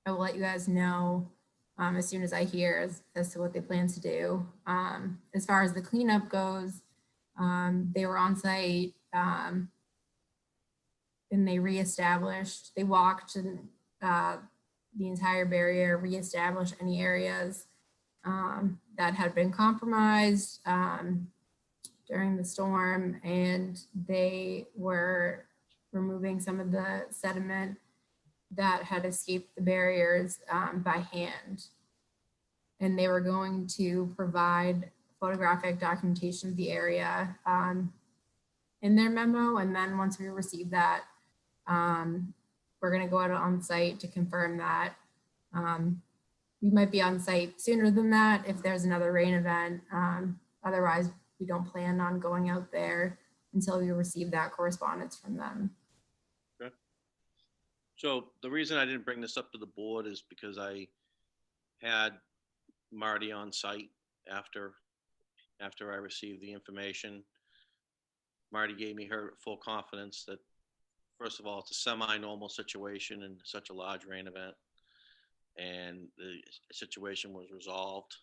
let you guys know as soon as I hear as to what they plan to do. As far as the cleanup goes, they were on site and they reestablished, they walked and the entire barrier, reestablished any areas that had been compromised during the storm, and they were removing some of the sediment that had escaped the barriers by hand. And they were going to provide photographic documentation of the area in their memo. And then once we receive that, we're going to go out on site to confirm that. We might be on site sooner than that if there's another rain event. Otherwise, we don't plan on going out there until we receive that correspondence from them. Okay. So the reason I didn't bring this up to the board is because I had Marty on site after I received the information. Marty gave me her full confidence that, first of all, it's a semi-normal situation in such a large rain event, and the situation was resolved.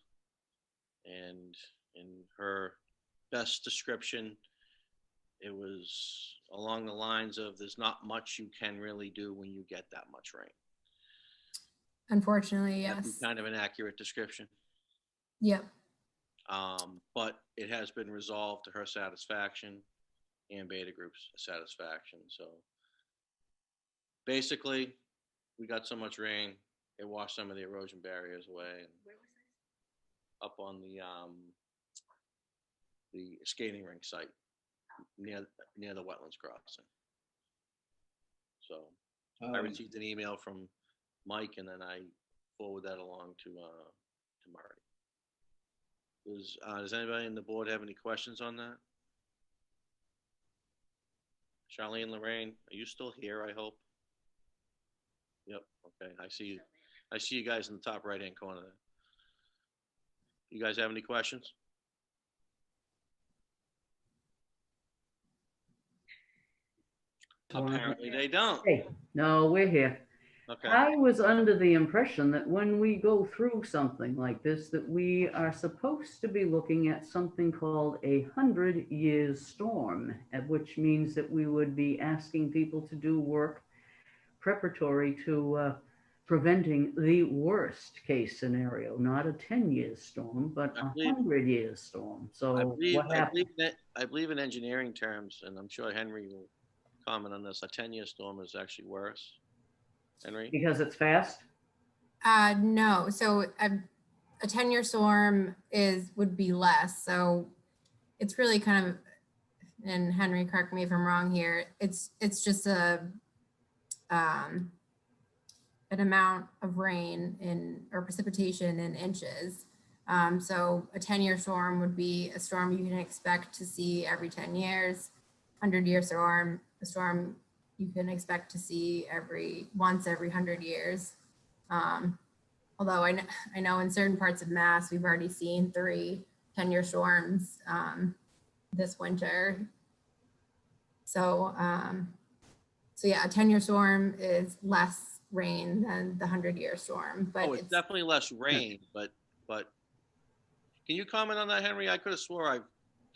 And in her best description, it was along the lines of there's not much you can really do when you get that much rain. Unfortunately, That'd be yes. kind of an accurate description. Yep. But it has been resolved to her satisfaction and Beta Group's satisfaction. So basically, we got so much rain, it washed some of the erosion barriers away. And up on the skating rink site near the wetlands crossing. So I received an email from Mike, and then I forwarded that along to Marty. Does anybody in the board have any questions on that? Charlene, Lorraine, are you still here, I hope? Yep, okay, I see you. I see you guys in the top right-hand corner there. You guys have any questions? Apparently they don't. Hey, no, we're here. Okay. I was under the impression that when we go through something like this, that we are supposed to be looking at something called a 100-year storm, which means that we would be asking people to do work preparatory to preventing the worst case scenario, not a 10-year storm, but a 100-year storm. So what happened? I believe in engineering terms, and I'm sure Henry will comment on this, a 10-year storm is actually worse. Henry? Because it's fast? No, so a 10-year storm would be less. So it's really kind of, and Henry, correct me if I'm wrong here, it's just an amount of rain or precipitation in inches. So a 10-year storm would be a storm you can expect to see every 10 years. 100-year storm, a storm you can expect to see once every 100 years. Although I know in certain parts of Mass, we've already seen 3 10-year storms this winter. So yeah, a 10-year storm is less rain than the 100-year storm. But it's definitely less rain, but can you comment on that, Henry? I could have swore I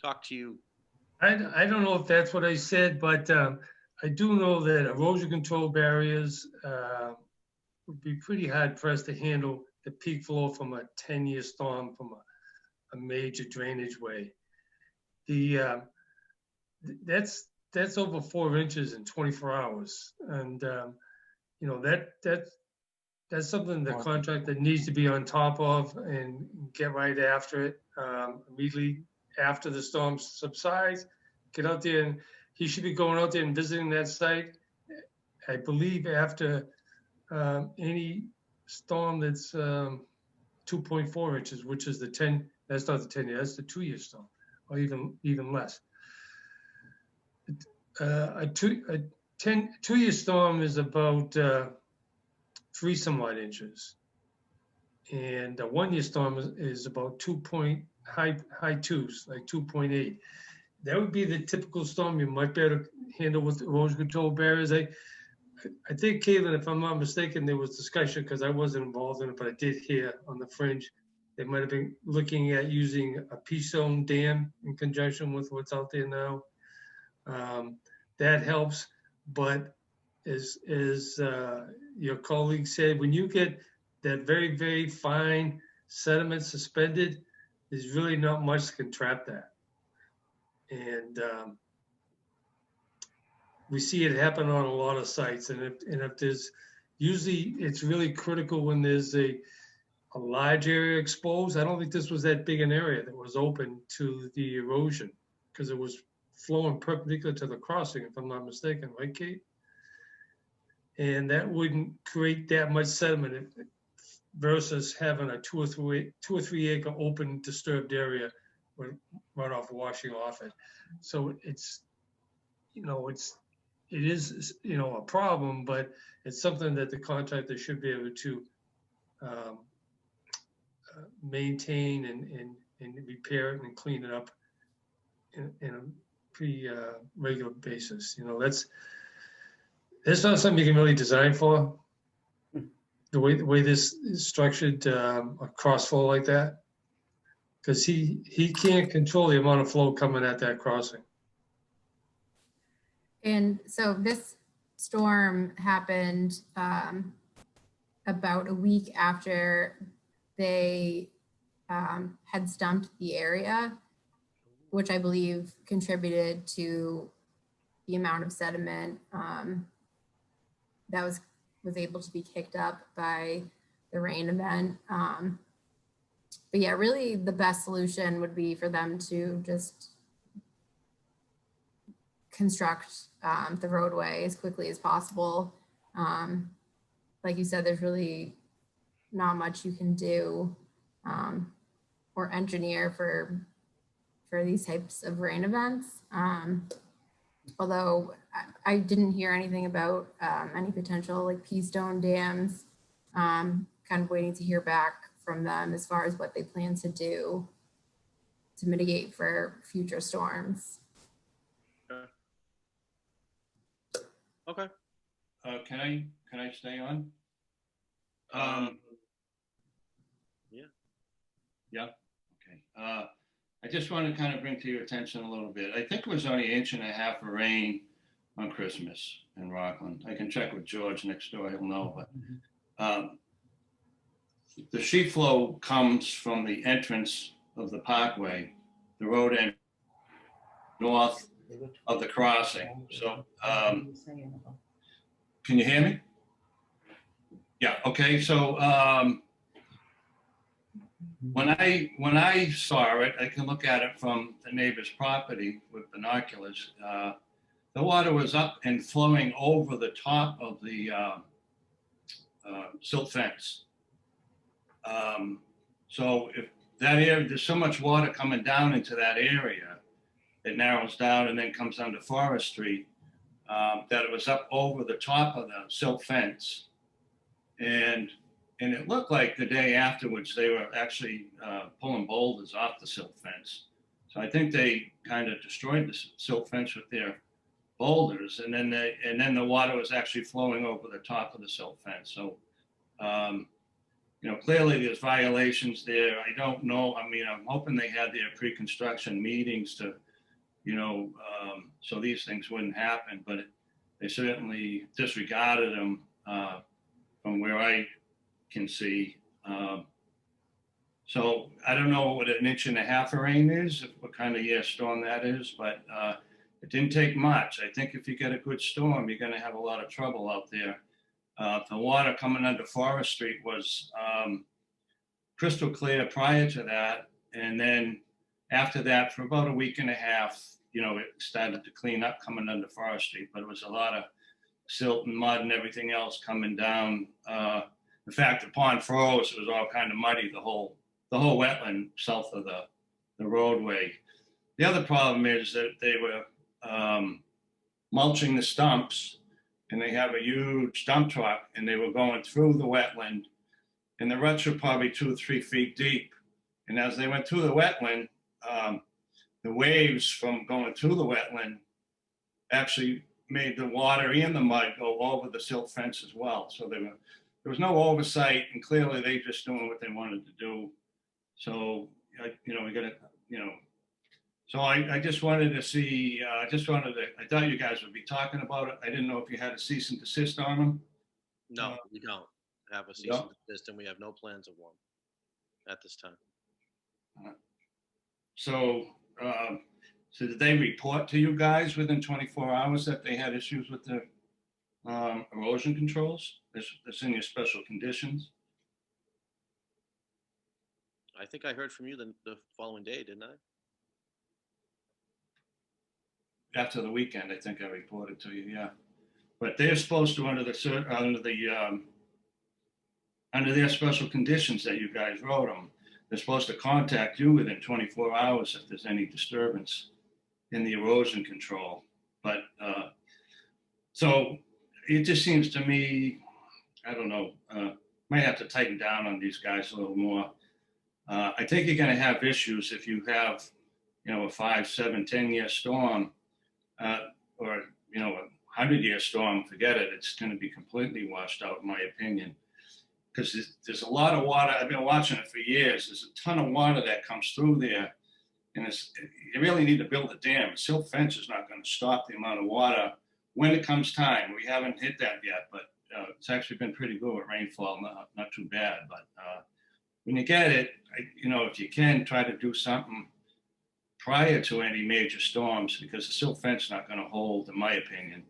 talked to you. I don't know if that's what I said, but I do know that erosion control barriers would be pretty hard pressed to handle the peak flow from a 10-year storm from a major drainage way. That's over 4 inches in 24 hours. And, you know, that's something the contractor needs to be on top of and get right after it, immediately after the storm subsides. Get out there, and he should be going out there and visiting that site. I believe after any storm that's 2.4 inches, which is the 10, that's not the 10-year, that's the 2-year storm, or even less. A 2-year storm is about 3 some odd inches. And a 1-year storm is about high twos, like 2.8. That would be the typical storm you might be able to handle with erosion control barriers. I think, Caitlin, if I'm not mistaken, there was discussion, because I wasn't involved in it, but I did hear on the fringe, they might have been looking at using a P-zone dam in conjunction with what's out there now. That helps, but as your colleague said, when you get that very, very fine sediment suspended, there's really not much that can trap that. And we see it happen on a lot of sites. And if there's, usually it's really critical when there's a large area exposed. I don't think this was that big an area that was open to the erosion, because it was flowing perpendicular to the crossing, if I'm not mistaken, right, Kate? And that wouldn't create that much sediment versus having a 2 or 3 acre open disturbed area with runoff washing off it. So it's, it is a problem, but it's something that the contractor should be able to maintain and repair it and clean it up in a pretty regular basis. That's not something you can really design for. The way this is structured, a crossflow like that, because he can't control the amount of flow coming at that crossing. And so this storm happened about a week after they had stumped the area, which I believe contributed to the amount of sediment that was able to be kicked up by the rain event. But yeah, really the best solution would be for them to just construct the roadway as quickly as possible. Like you said, there's really not much you can do or engineer for these types of rain events. Although I didn't hear anything about any potential like P-zone dams. Kind of waiting to hear back from them as far as what they plan to do to mitigate for future storms. Okay. Can I stay on? Yeah. Okay. I just want to kind of bring to your attention a little bit. I think it was only 1.5 inches of rain on Christmas in Rockland. I can check with George next door, he'll know, but the sheet flow comes from the entrance of the parkway, the road end north of the crossing. So can you hear me? Yeah, okay, so when I saw it, I can look at it from the neighbor's property with binoculars. The water was up and flowing over the top of the silt fence. So if that area, there's so much water coming down into that area, it narrows down and then comes onto Forest Street, that it was up over the top of the silt fence. And it looked like the day afterwards, they were actually pulling boulders off the silt fence. So I think they kind of destroyed the silt fence with their boulders, and then the water was actually flowing over the top of the silt fence. So, clearly there's violations there. I don't know. I mean, I'm hoping they had their pre-construction meetings to, so these things wouldn't happen, but they certainly disregarded them from where I can see. So I don't know what 1.5 inches of rain is, what kind of year storm that is, but it didn't take much. I think if you get a good storm, you're going to have a lot of trouble out there. The water coming under Forest Street was crystal clear prior to that. And then after that, for about a week and a half, you know, it started to clean up coming under Forest Street, but it was a lot of silt and mud and everything else coming down. In fact, the pond froze. It was all kind of muddy, the whole wetland south of the roadway. The other problem is that they were mulching the stumps, and they have a huge dump truck, and they were going through the wetland, and the ruts were probably 2 or 3 feet deep. And as they went through the wetland, the waves from going through the wetland actually made the water and the mud go over the silt fence as well. So there was no oversight, and clearly they just doing what they wanted to do. So, you know, we got to, you know, so I just wanted to see, I thought you guys would be talking about it. I didn't know if you had a cease and desist on them. No, we don't have a cease and desist, and we have no plans of one at this time. So, so did they report to you guys within 24 hours that they had issues with the erosion controls? That's in your special conditions. I think I heard from you the following day, didn't I? After the weekend, I think I reported to you, yeah. But they're supposed to, under their special conditions that you guys wrote them, they're supposed to contact you within 24 hours if there's any disturbance in the erosion control. But so it just seems to me, I don't know, might have to tighten down on these guys a little more. I think you're going to have issues if you have, you know, a 5, 7, 10-year storm, or, you know, a 100-year storm. Forget it. It's going to be completely washed out, in my opinion. Because there's a lot of water. I've been watching it for years. There's a ton of water that comes through there, and you really need to build a dam. A silt fence is not going to stop the amount of water when it comes time. We haven't hit that yet, but it's actually been pretty good with rainfall. Not too bad. But when you get it, you know, if you can, try to do something prior to any major storms, because the silt fence is not going to hold, in my opinion.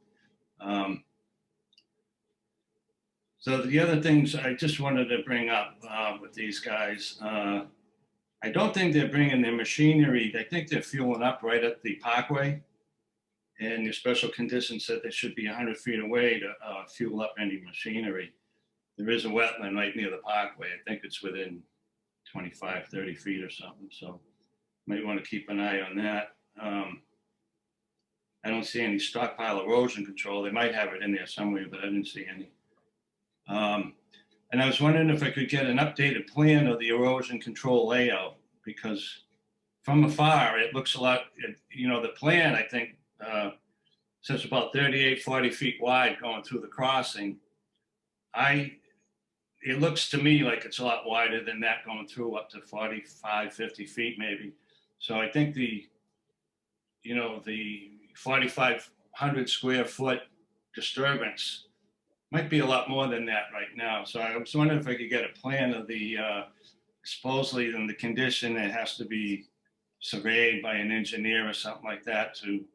So the other things I just wanted to bring up with these guys, I don't think they're bringing their machinery. I think they're fueling up right at the parkway, and the special conditions said they should be 100 feet away to fuel up any machinery. There is a wetland right near the parkway. I think it's within 25, 30 feet or something. So might want to keep an eye on that. I don't see any stockpile erosion control. They might have it in there somewhere, but I didn't see any. And I was wondering if I could get an updated plan of the erosion control layout, because from afar, it looks a lot, you know, the plan, I think, says about 38, 40 feet wide going through the crossing. It looks to me like it's a lot wider than that, going through up to 45, 50 feet maybe. So I think the 4,500 square foot disturbance might be a lot more than that right now. So I was wondering if I could get a plan of the, supposedly in the condition, it has to be surveyed by an engineer or something like that to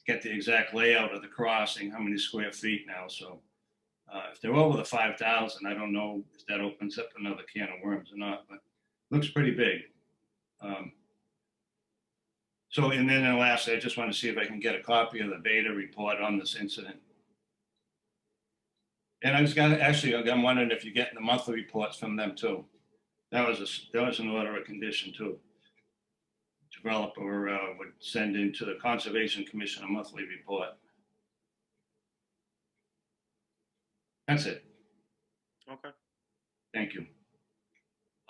get the exact layout of the crossing, how many square feet now. So if they're over the 5,000, I don't know if that opens up another can of worms or not, but it looks pretty big. So, and then lastly, I just want to see if I can get a copy of the beta report on this incident. And I'm wondering if you're getting the monthly reports from them too. That was an order of condition too. Developer would send into the Conservation Commission a monthly report. That's it. Okay. Thank you.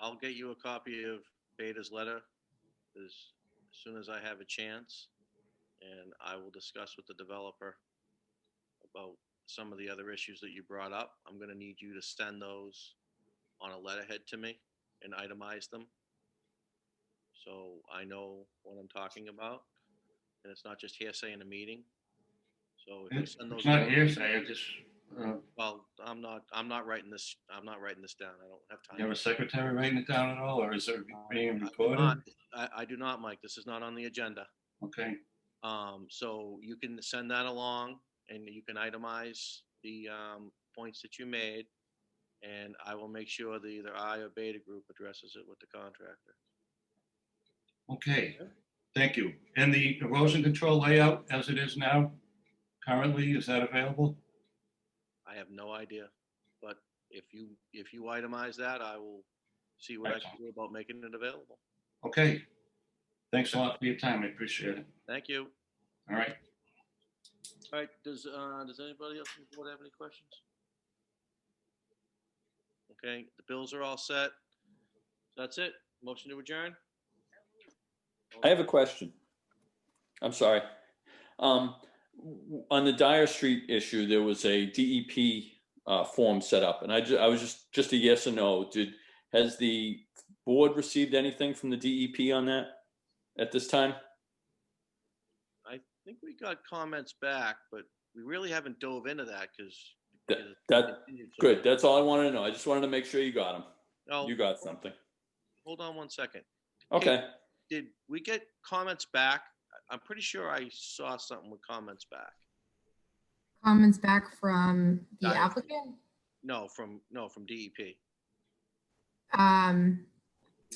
I'll get you a copy of Beta's letter as soon as I have a chance, and I will discuss with the developer about some of the other issues that you brought up. I'm going to need you to send those on a letterhead to me and itemize them, so I know what I'm talking about, and it's not just hearsay in a meeting. So if you send those, It's not hearsay. I just. Well, I'm not writing this. I'm not writing this down. I don't have time. You have a secretary writing it down at all, or is it being recorded? I do not, Mike. This is not on the agenda. Okay. So you can send that along, and you can itemize the points that you made, and I will make sure that either I or Beta Group addresses it with the contractor. Okay, thank you. And the erosion control layout as it is now, currently, is that available? I have no idea, but if you itemize that, I will see what I can do about making it available. Okay. Thanks a lot for your time. I appreciate it. Thank you. All right. All right, does anybody else on the board have any questions? Okay, the bills are all set. That's it. Motion to adjourn? I have a question. I'm sorry. On the Dyer Street issue, there was a DEP form set up, and I was just a yes or no. Has the board received anything from the DEP on that at this time? I think we got comments back, but we really haven't dove into that because. Good. That's all I wanted to know. I just wanted to make sure you got them. Oh, You got something. hold on one second. Okay. Did we get comments back? I'm pretty sure I saw something with comments back. Comments back from the Dyer. applicant? No, from DEP.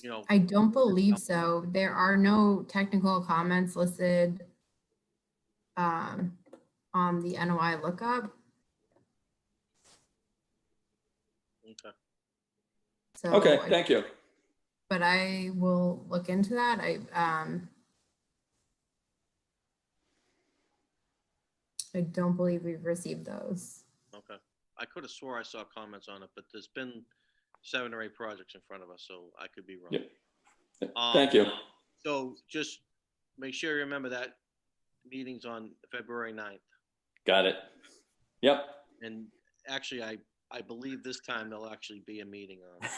You know, I don't believe so. There are no technical comments listed on the NOI lookup. okay. So Okay. Thank you. But I will look into that. I don't believe we've received those. Okay. I could have swore I saw comments on it, but there's been 7 or 8 projects in front of us, so I could be wrong. Yep. Thank you. So just make sure you remember that meeting's on February 9th. Got it. Yep. And actually, I believe this time there'll actually be a meeting on.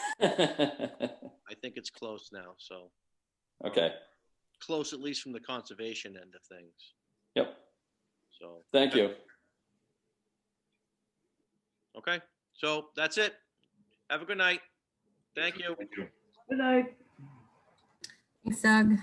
I think it's close now, so Okay. close at least from the conservation end of things. Yep. So. Thank you. Okay, so that's it. Have a good night. Thank you. Thank you. Good night. Thanks, Doug.